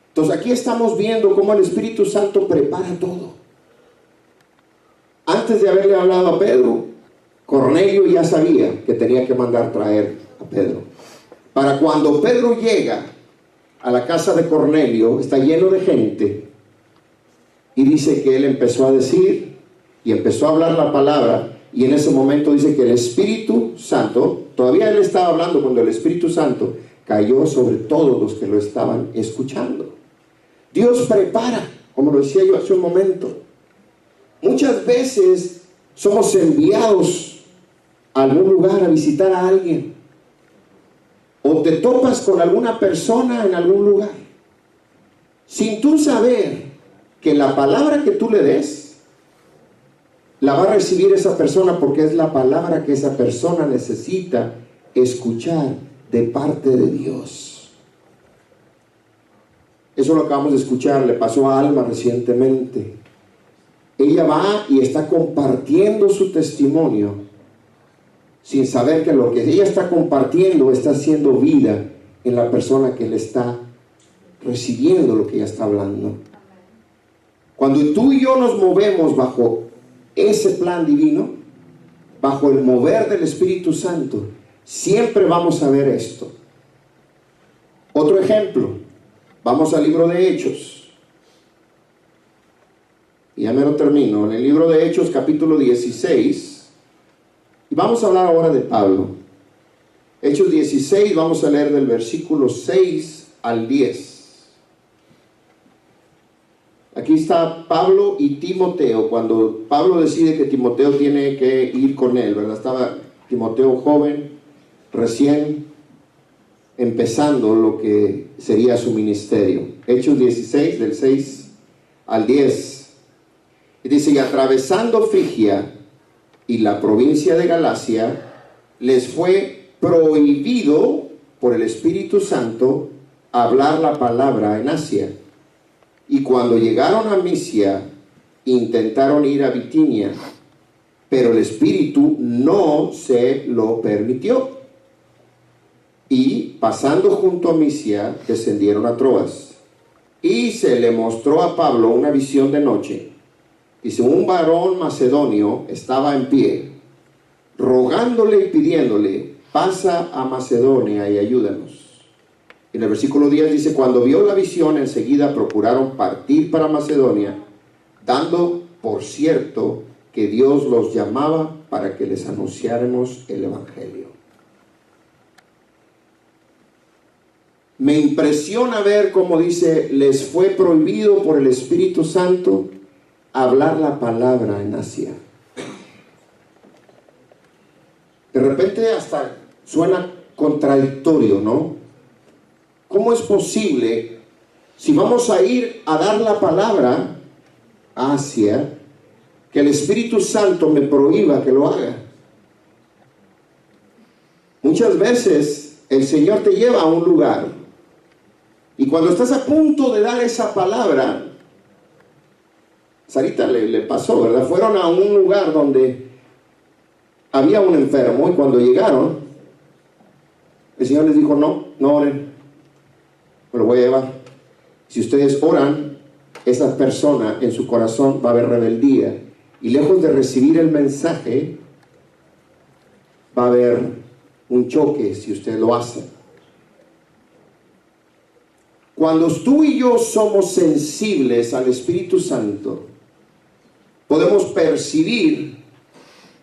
Entonces aquí estamos viendo cómo el Espíritu Santo prepara todo. Antes de haberle hablado a Pedro, Cornelio ya sabía que tenía que mandar traer a Pedro. Para cuando Pedro llega a la casa de Cornelio, está lleno de gente, y dice que él empezó a decir y empezó a hablar la palabra, y en ese momento dice que el Espíritu Santo, todavía él estaba hablando cuando el Espíritu Santo cayó sobre todos los que lo estaban escuchando. Dios prepara, como lo decía yo hace un momento. Muchas veces somos enviados a algún lugar a visitar a alguien, o te topas con alguna persona en algún lugar, sin tú saber que la palabra que tú le des la va a recibir esa persona, porque es la palabra que esa persona necesita escuchar de parte de Dios. Eso lo acabamos de escuchar, le pasó a Alma recientemente. Ella va y está compartiendo su testimonio sin saber que lo que ella está compartiendo está haciendo vida en la persona que le está recibiendo lo que ella está hablando. Cuando tú y yo nos movemos bajo ese plan divino, bajo el mover del Espíritu Santo, siempre vamos a ver esto. Otro ejemplo, vamos al libro de Hechos. Y ya me lo termino. En el libro de Hechos, capítulo 16, y vamos a hablar ahora de Pablo. Hechos 16, vamos a leer del versículo 6 al 10. Aquí está Pablo y Timoteo, cuando Pablo decide que Timoteo tiene que ir con él, ¿verdad? Estaba Timoteo joven, recién empezando lo que sería su ministerio. Hechos 16, del 6 al 10. Y dice: y atravesando Frigia y la provincia de Galacia, les fue prohibido por el Espíritu Santo hablar la palabra en Asia. Y cuando llegaron a Misia, intentaron ir a Bitinia, pero el Espíritu no se lo permitió. Y pasando junto a Misia, descendieron a Troas. Y se le mostró a Pablo una visión de noche. Dice, un varón macedonio estaba en pie, rogándole y pidiéndole, pasa a Macedonia y ayúdanos. En el versículo 10 dice, cuando vio la visión, enseguida procuraron partir para Macedonia, dando por cierto que Dios los llamaba para que les anunciáramos el Evangelio. Me impresiona ver cómo dice, les fue prohibido por el Espíritu Santo hablar la palabra en Asia. De repente hasta suena contradictorio, ¿no? ¿Cómo es posible, si vamos a ir a dar la palabra a Asia, que el Espíritu Santo me prohíba que lo haga? Muchas veces el Señor te lleva a un lugar y cuando estás a punto de dar esa palabra, Sarita le pasó, ¿verdad? Fueron a un lugar donde había un enfermo y cuando llegaron, el Señor les dijo, no oren, me lo voy a llevar. Si ustedes oran, esa persona en su corazón va a haber rebeldía y lejos de recibir el mensaje, va a haber un choque si usted lo hace. Cuando tú y yo somos sensibles al Espíritu Santo, podemos percibir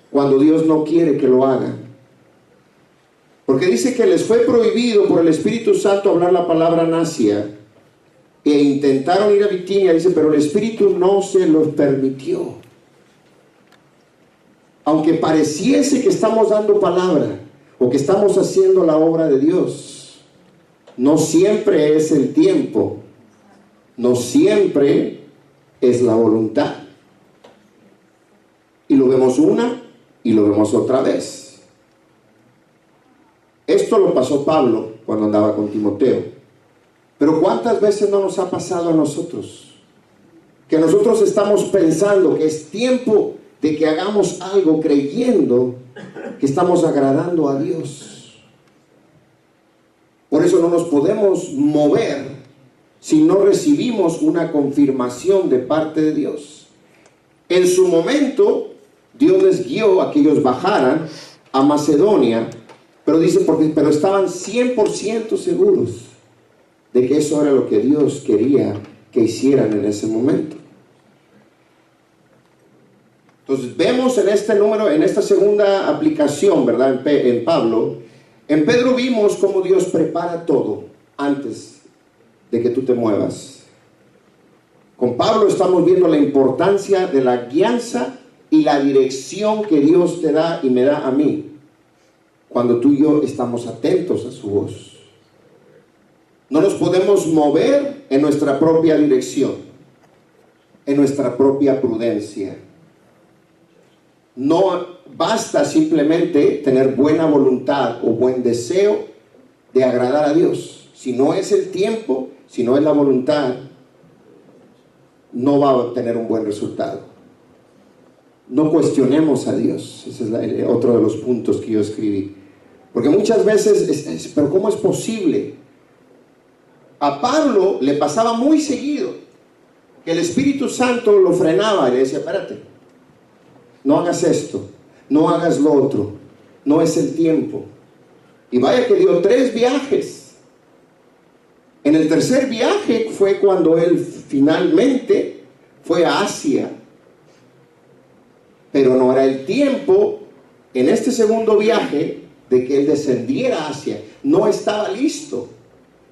cuando Dios no quiere que lo haga. Porque dice que les fue prohibido por el Espíritu Santo hablar la palabra en Asia, e intentaron ir a Bitinia, dice, pero el Espíritu no se los permitió. Aunque pareciese que estamos dando palabra, o que estamos haciendo la obra de Dios, no siempre es el tiempo, no siempre es la voluntad. Y lo vemos una y lo vemos otra vez. Esto lo pasó Pablo cuando andaba con Timoteo. Pero ¿cuántas veces no nos ha pasado a nosotros? Que nosotros estamos pensando que es tiempo de que hagamos algo creyendo que estamos agradando a Dios. Por eso no nos podemos mover si no recibimos una confirmación de parte de Dios. En su momento, Dios les guió a que ellos bajaran a Macedonia, pero dice, pero estaban 100% seguros de que eso era lo que Dios quería que hicieran en ese momento. Entonces vemos en este número, en esta segunda aplicación, ¿verdad? En Pablo, en Pedro vimos cómo Dios prepara todo antes de que tú te muevas. Con Pablo estamos viendo la importancia de la guianza y la dirección que Dios te da y me da a mí, cuando tú y yo estamos atentos a su voz. No nos podemos mover en nuestra propia dirección, en nuestra propia prudencia. No basta simplemente tener buena voluntad o buen deseo de agradar a Dios. Si no es el tiempo, si no es la voluntad, no va a obtener un buen resultado. No cuestionemos a Dios. Ese es otro de los puntos que yo escribí. Porque muchas veces, pero ¿cómo es posible? A Pablo le pasaba muy seguido que el Espíritu Santo lo frenaba y le decía, espérate, no hagas esto, no hagas lo otro, no es el tiempo. Y vaya que dio 3 viajes. En el tercer viaje fue cuando él finalmente fue a Asia. Pero no era el tiempo, en este segundo viaje, de que él descendiera a Asia. No estaba listo.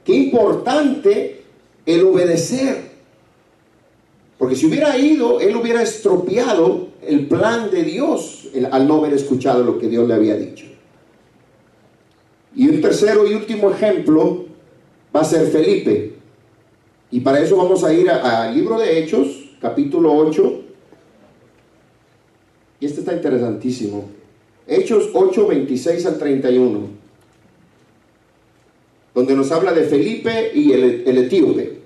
Qué importante el obedecer. Porque si hubiera ido, él hubiera estropeado el plan de Dios al no haber escuchado lo que Dios le había dicho. Y un tercero y último ejemplo va a ser Felipe. Y para eso vamos a ir al libro de Hechos, capítulo 8. Y este está interesantísimo. Hechos 8, 26 al 31. donde nos habla de Felipe y el etíope.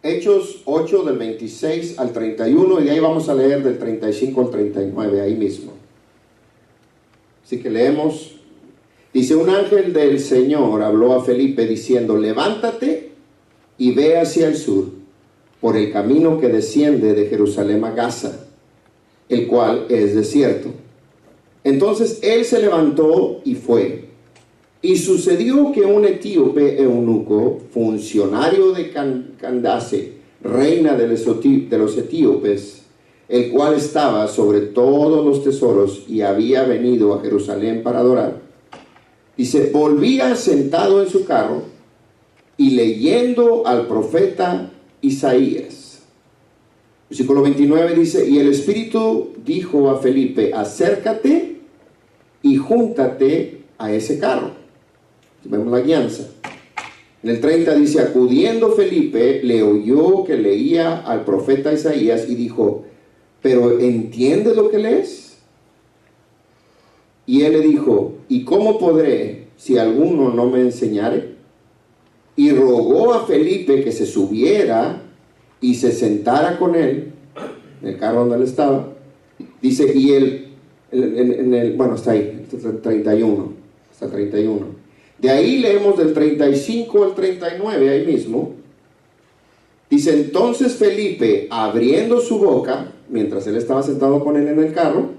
Hechos 8 del 26 al 31, y de ahí vamos a leer del 35 al 39, ahí mismo. Así que leemos. Dice: un ángel del Señor habló a Felipe diciendo: levántate y ve hacia el sur, por el camino que desciende de Jerusalén a Gaza, el cual es desierto. Entonces él se levantó y fue. Y sucedió que un etíope eunuco, funcionario de Candace, reina de los etíopes, el cual estaba sobre todos los tesoros y había venido a Jerusalén para adorar, dice, volvía sentado en su carro y leyendo al profeta Isaías. Versículo 29 dice: y el Espíritu dijo a Felipe: acércate y júntate a ese carro. Vemos la guianza. En el 30 dice: acudiendo Felipe, le oyó que leía al profeta Isaías y dijo: ¿pero entiendes lo que lees? Y él le dijo: ¿y cómo podré si alguno no me enseñare? Y rogó a Felipe que se subiera y se sentara con él en el carro donde él estaba. Dice, y él, bueno, está ahí, hasta el 31, hasta el 31. De ahí leemos del 35 al 39, ahí mismo. Dice: entonces Felipe, abriendo su boca, mientras él estaba sentado con él en el carro,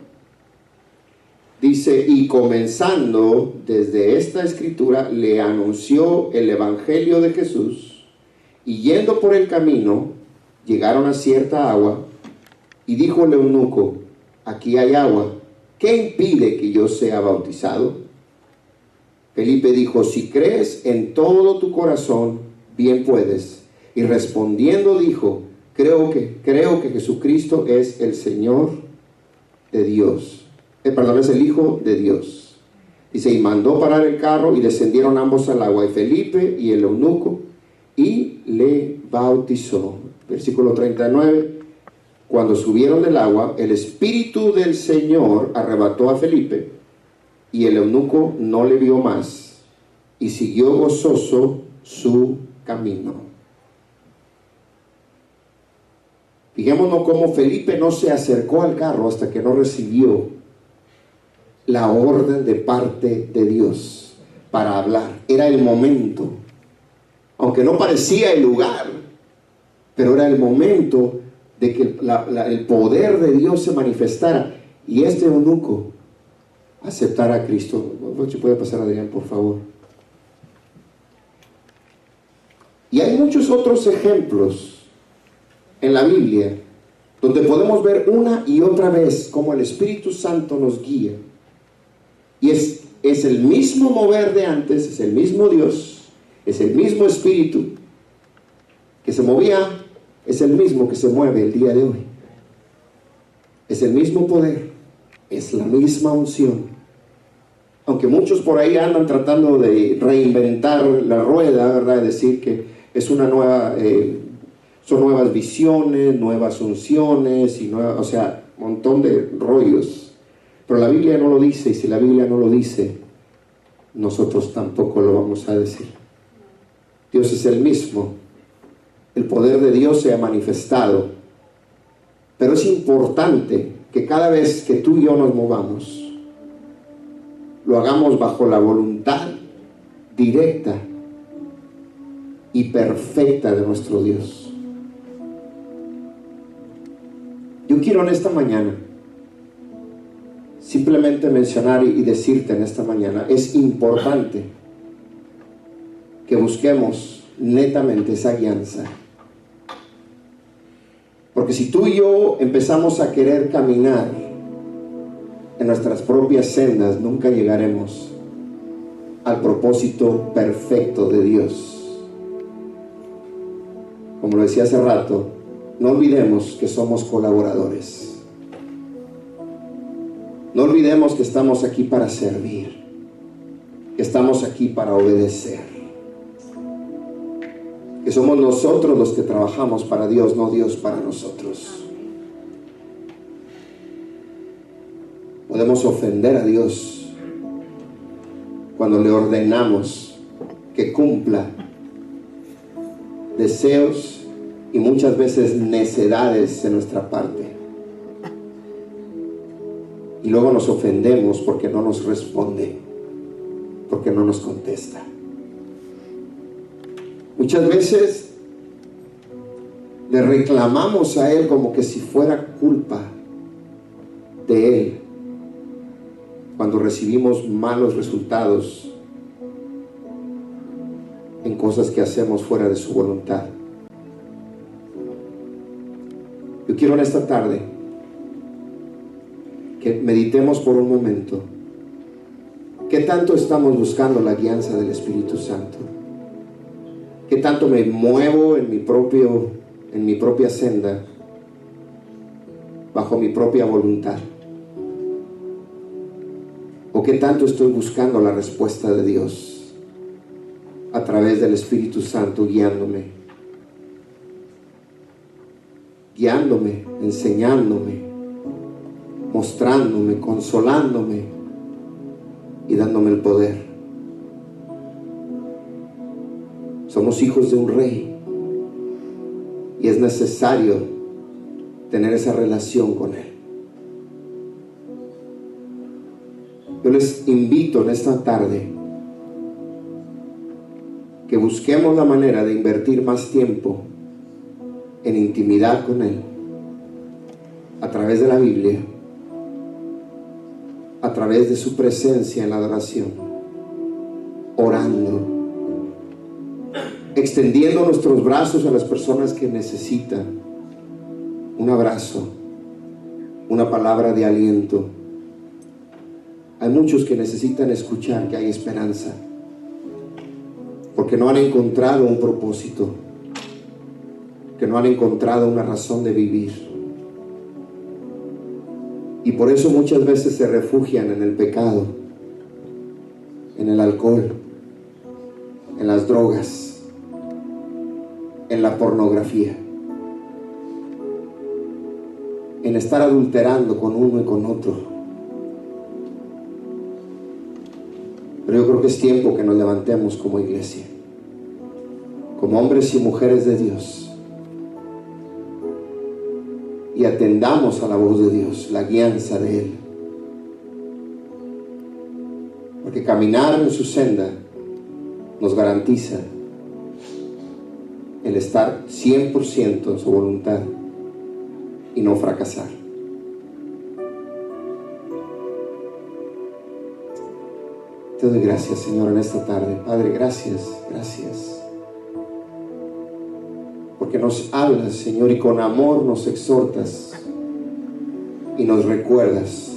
dice, y comenzando desde esta escritura, le anunció el evangelio de Jesús, y yendo por el camino, llegaron a cierta agua, y dijo el eunuco: aquí hay agua, ¿qué impide que yo sea bautizado? Felipe dijo: si crees en todo tu corazón, bien puedes. Y respondiendo dijo: creo que Jesucristo es el Señor de Dios. Es el Hijo de Dios. Dice: y mandó parar el carro y descendieron ambos al agua, y Felipe y el eunuco, y le bautizó. Versículo 39. Cuando subieron del agua, el Espíritu del Señor arrebató a Felipe, y el eunuco no le vio más, y siguió gozoso su camino. Fijémonos cómo Felipe no se acercó al carro hasta que no recibió la orden de parte de Dios para hablar. Era el momento, aunque no parecía el lugar, pero era el momento de que el poder de Dios se manifestara, y este eunuco aceptar a Cristo. Si puede pasar, Adrián, por favor. Y hay muchos otros ejemplos en la Biblia donde podemos ver una y otra vez cómo el Espíritu Santo nos guía, y es el mismo mover de antes, es el mismo Dios, es el mismo Espíritu que se movía, es el mismo que se mueve el día de hoy, es el mismo poder, es la misma unción. Aunque muchos por ahí andan tratando de reinventar la rueda, ¿verdad? Decir que es una nueva, son nuevas visiones, nuevas unciones, y o sea, un montón de rollos. Pero la Biblia no lo dice, y si la Biblia no lo dice, nosotros tampoco lo vamos a decir. Dios es el mismo. El poder de Dios se ha manifestado. Pero es importante que cada vez que tú y yo nos movamos, lo hagamos bajo la voluntad directa y perfecta de nuestro Dios. Yo quiero en esta mañana simplemente mencionar y decirte en esta mañana: es importante que busquemos netamente esa guianza. Porque si tú y yo empezamos a querer caminar en nuestras propias sendas, nunca llegaremos al propósito perfecto de Dios. Como lo decía hace rato, no olvidemos que somos colaboradores. No olvidemos que estamos aquí para servir, que estamos aquí para obedecer, que somos nosotros los que trabajamos para Dios, no Dios para nosotros. Podemos ofender a Dios, cuando le ordenamos que cumpla deseos y muchas veces necedades de nuestra parte. Y luego nos ofendemos porque no nos responde, porque no nos contesta. Muchas veces le reclamamos a Él como que si fuera culpa de Él cuando recibimos malos resultados en cosas que hacemos fuera de su voluntad. Yo quiero en esta tarde que meditemos por un momento qué tanto estamos buscando la guianza del Espíritu Santo, qué tanto me muevo en mi propia senda, bajo mi propia voluntad, o qué tanto estoy buscando la respuesta de Dios a través del Espíritu Santo guiándome, enseñándome, mostrándome, consolándome y dándome el poder. Somos hijos de un rey y es necesario tener esa relación con Él. Yo les invito en esta tarde que busquemos la manera de invertir más tiempo en intimidad con Él, a través de la Biblia, a través de su presencia en la adoración, orando, extendiendo nuestros brazos a las personas que necesitan un abrazo, una palabra de aliento. Hay muchos que necesitan escuchar que hay esperanza, porque no han encontrado un propósito, que no han encontrado una razón de vivir. Y por eso muchas veces se refugian en el pecado, en el alcohol, en las drogas, en la pornografía, en estar adulterando con uno y con otro. Pero yo creo que es tiempo que nos levantemos como iglesia, como hombres y mujeres de Dios, y atendamos a la voz de Dios, la guianza de Él. Porque caminar en su senda nos garantiza el estar 100% en su voluntad y no fracasar. Te doy gracias, Señor, en esta tarde. Padre, gracias. Porque nos hablas, Señor, y con amor nos exhortas y nos recuerdas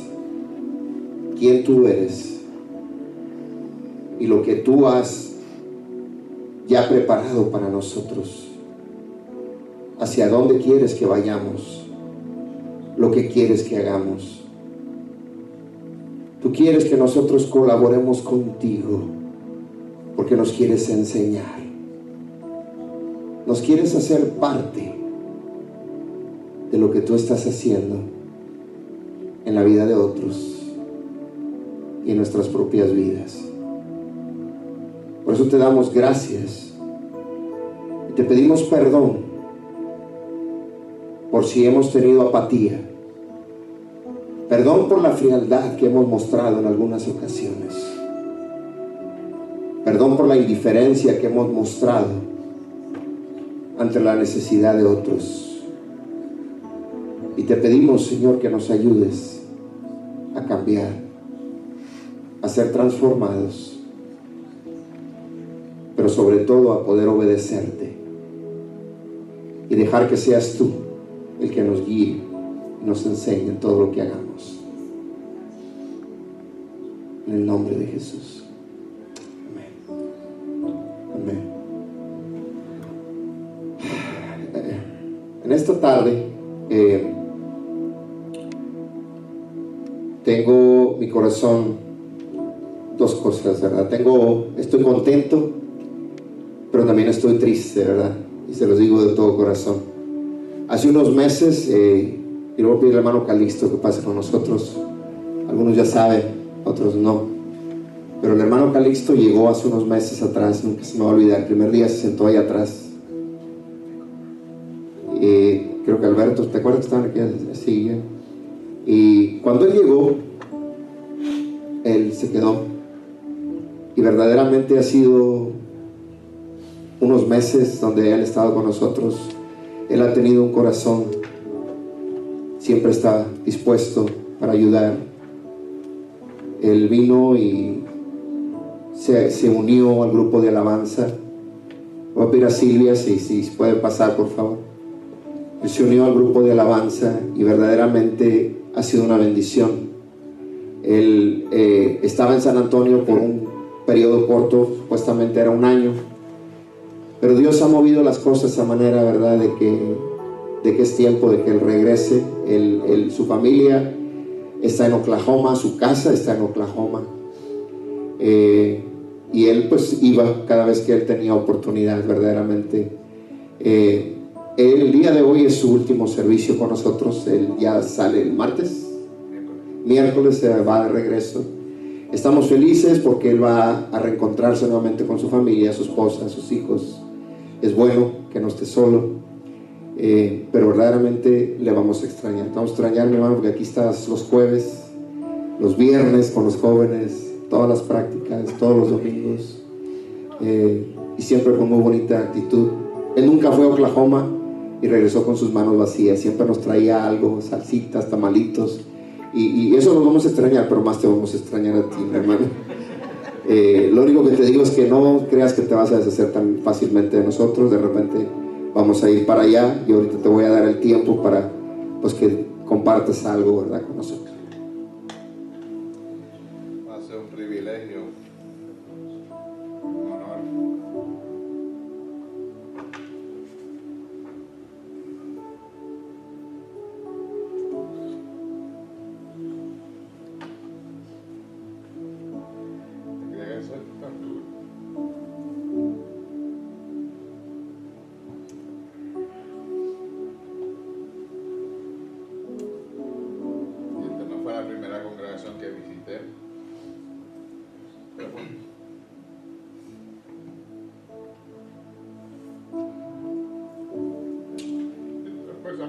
quién tú eres y lo que tú has ya preparado para nosotros, hacia dónde quieres que vayamos, lo que quieres que hagamos. Tú quieres que nosotros colaboremos contigo porque nos quieres enseñar. Nos quieres hacer parte de lo que tú estás haciendo en la vida de otros y en nuestras propias vidas. Por eso te damos gracias y te pedimos perdón por si hemos tenido apatía. Perdón por la frialdad que hemos mostrado en algunas ocasiones. Perdón por la indiferencia que hemos mostrado ante la necesidad de otros. Y te pedimos, Señor, que nos ayudes a cambiar, a ser transformados, pero sobre todo a poder obedecerte y dejar que seas tú el que nos guíe y nos enseñe en todo lo que hagamos. En el nombre de Jesús. Amén. En esta tarde tengo mi corazón dos cosas, ¿verdad? Estoy contento, pero también estoy triste, ¿verdad? Y se los digo de todo corazón. Hace unos meses, y le voy a pedir al hermano Calixto que pase con nosotros. Algunos ya saben, otros no. Pero el hermano Calixto llegó hace unos meses atrás, nunca se me va a olvidar. El primer día se sentó ahí atrás. Creo que Alberto, ¿te acuerdas que estaban aquí? Sí. Y cuando él llegó, él se quedó. Y verdaderamente ha sido unos meses donde él ha estado con nosotros. Él ha tenido un corazón, siempre está dispuesto para ayudar. Él vino y se unió al grupo de alabanza. Voy a pedir a Silvia si puede pasar, por favor. Él se unió al grupo de alabanza y verdaderamente ha sido una bendición. Él estaba en San Antonio por un periodo corto, supuestamente era un año, pero Dios ha movido las cosas a manera, ¿verdad?, de que es tiempo de que él regrese. Su familia está en Oklahoma, su casa está en Oklahoma, y él pues iba cada vez que él tenía oportunidad, verdaderamente. El día de hoy es su último servicio con nosotros. Él ya sale el miércoles se va de regreso. Estamos felices porque él va a reencontrarse nuevamente con su familia, su esposa, sus hijos. Es bueno que no esté solo, pero verdaderamente le vamos a extrañar. Te vamos a extrañar, mi hermano, porque aquí estás los jueves, los viernes con los jóvenes, todas las prácticas, todos los domingos, y siempre con muy bonita actitud. Él nunca fue a Oklahoma y regresó con sus manos vacías. Siempre nos traía algo, salsitas, tamalitos, y eso nos vamos a extrañar, pero más te vamos a extrañar a ti, mi hermano. Lo único que te digo es que no creas que te vas a deshacer tan fácilmente de nosotros. De repente vamos a ir para allá y ahorita te voy a dar el tiempo para pues que compartas algo, ¿verdad?, con nosotros. Va a ser un privilegio, un honor. Quería ser tan duro. Y esta no fue la primera congregación que visité. Pero bueno. Después la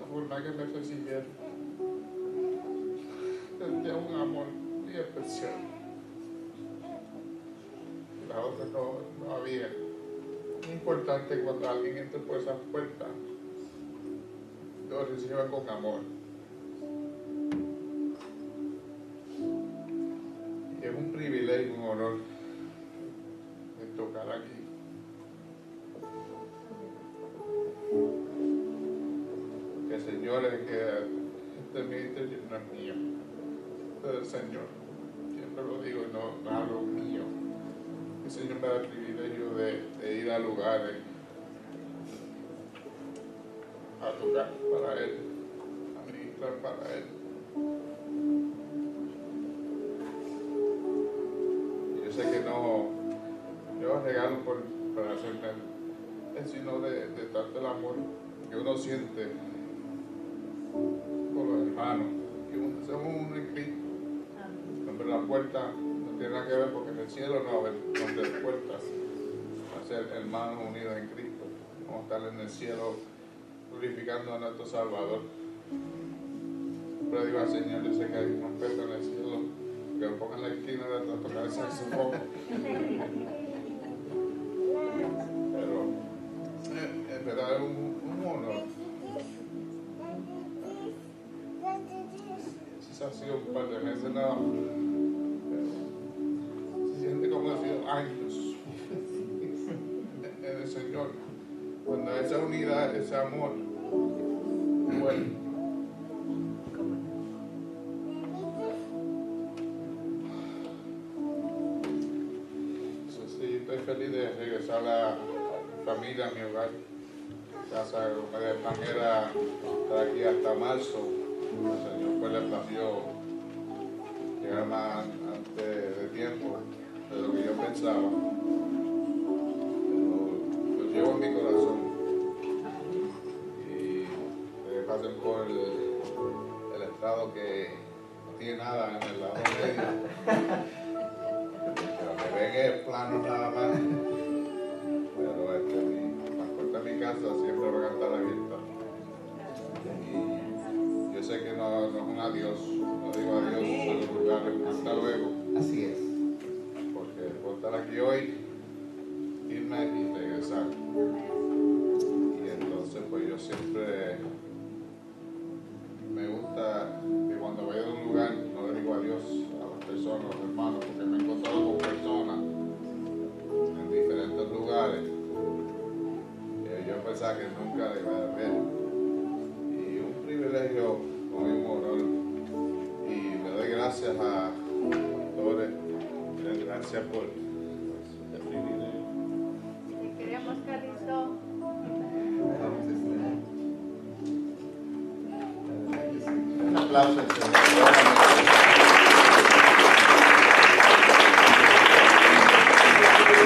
forma que me recibieron, sentía un amor muy especial. La otra no había. Es importante cuando alguien entra por esas puertas, lo reciba con amor. Y es un privilegio, un honor de tocar aquí. Que señores, que este ministerio no es mío, es del Señor. Siempre lo digo y no hablo mío. El Señor me da el privilegio de ir a lugares a tocar para Él, a ministrar para Él. Y yo sé que no, yo regalo para hacerme sino de tanto el amor que uno siente por los hermanos, que somos uno en Cristo. Pero la puerta no tiene nada que ver, porque en el cielo no va a haber nombre de puertas, va a ser hermanos unidos en Cristo. Vamos a estar en el cielo glorificando a nuestro Salvador. Pero digo al Señor, yo sé que hay un puerta en el cielo, que me pongan en la esquina de tocar el saxofón. Pero en verdad es un honor. Se ha sido un par de meses nada más, pero se siente como ha sido años en el Señor, cuando esa unidad, ese amor, bueno. Sí, estoy feliz de regresar a la familia, a mi hogar. Casa de extranjera estar aquí hasta marzo. El Señor pues le plació llegar más antes de tiempo de lo que yo pensaba, pero lo llevo en mi corazón y pasen por el estado que tiene nada en el lado medio. Lo que ven es plano nada más. Pero las puertas de mi casa siempre van a estar abiertas. Y yo sé que no es un adiós, no digo adiós a los lugares, hasta luego. Así es. Porque puedo estar aquí hoy, irme y regresar. Y entonces pues yo siempre me gusta que cuando voy a un lugar no le digo adiós a las personas, a los hermanos, porque me he encontrado con personas en diferentes lugares que yo pensaba que nunca le iba a ver. Y un privilegio, con un honor, y le doy gracias a pastores, gracias por este privilegio. Y queremos, Calixto. Un aplauso al Señor.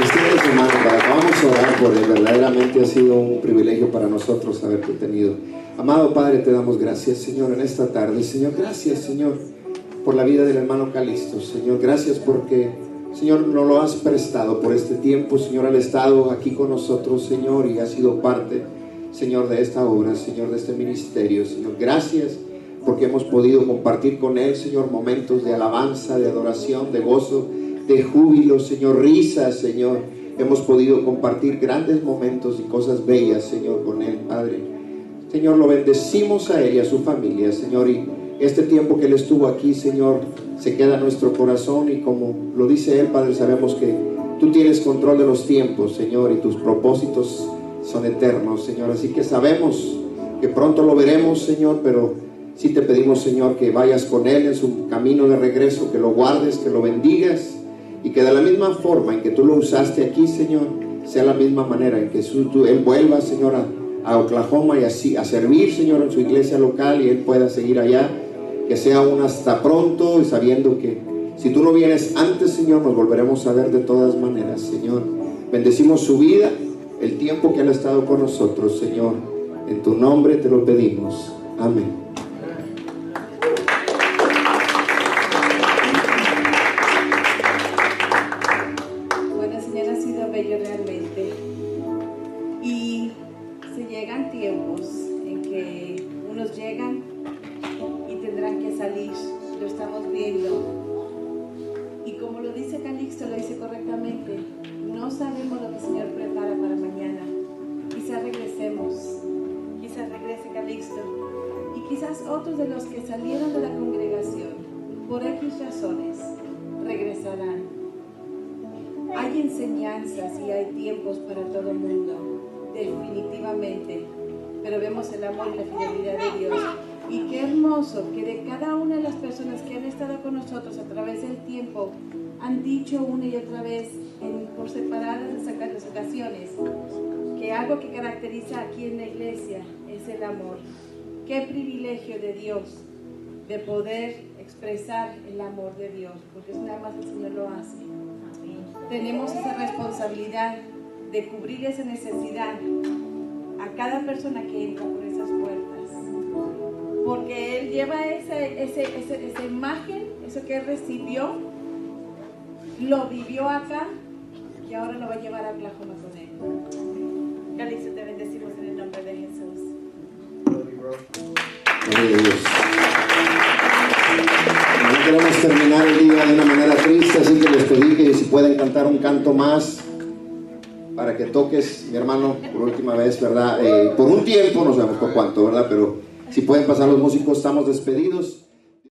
Ustedes, hermanos, vamos a orar por él. Verdaderamente ha sido un privilegio para nosotros haberte tenido. Amado Padre, te damos gracias, Señor, en esta tarde. Señor, gracias, Señor, por la vida del hermano Calixto. Señor, gracias porque, Señor, nos lo has prestado por este tiempo. Señor, al estado aquí con nosotros, Señor, y ha sido parte, Señor, de esta obra, Señor, de este ministerio. Señor, gracias porque hemos podido compartir con él, Señor, momentos de alabanza, de adoración, de gozo, de júbilo, Señor, risas, Señor. Hemos podido compartir grandes momentos y cosas bellas, Señor, con él, Padre. Señor, lo bendecimos a él y a su familia, Señor, y este tiempo que él estuvo aquí, Señor, se queda en nuestro corazón, y como lo dice él, Padre, sabemos que tú tienes control de los tiempos, Señor, y tus propósitos son eternos, Señor. Así que sabemos que pronto lo veremos, Señor, pero sí te pedimos, Señor, que vayas con él en su camino de regreso, que lo guardes, que lo bendigas, y que de la misma forma en que tú lo usaste aquí, Señor, sea la misma manera en que él vuelva, Señor, a Oklahoma y así a servir, Señor, en su iglesia local, y él pueda seguir allá. Que sea un hasta pronto, y sabiendo que si tú no vienes antes, Señor, nos volveremos a ver de todas maneras, Señor. Bendecimos su vida, el tiempo que él ha estado con nosotros, Señor. En tu nombre te lo pedimos. Amén. Bueno, Señor, ha sido bello realmente. Y se llegan tiempos en que unos llegan y tendrán que salir. Lo estamos viendo. Y como lo dice Calixto, lo dice correctamente. No sabemos lo que el Señor prepara para mañana. Quizás regresemos. Quizás regrese Calixto. Y quizás otros de los que salieron de la congregación, por X razones, regresarán. Hay enseñanzas y hay tiempos para todo el mundo, definitivamente. Pero vemos el amor y la fidelidad de Dios. Y qué hermoso que de cada una de las personas que han estado con nosotros a través del tiempo han dicho una y otra vez, por separadas las ocasiones, que algo que caracteriza aquí en la iglesia es el amor. Qué privilegio de Dios de poder expresar el amor de Dios, porque es nada más el Señor lo hace. Tenemos esa responsabilidad de cubrir esa necesidad a cada persona que entra por esas puertas, porque Él lleva esa imagen, eso que Él recibió, lo vivió acá y ahora lo va a llevar a Oklahoma con Él. Calixto, te bendecimos en el nombre de Jesús. Gloria a Dios. No queremos terminar el día de una manera triste, así que les pedí que si pueden cantar un canto más para que toques, mi hermano, por última vez, ¿verdad? Por un tiempo, no sabemos por cuánto, ¿verdad? Pero si pueden pasar los músicos, estamos despedidos.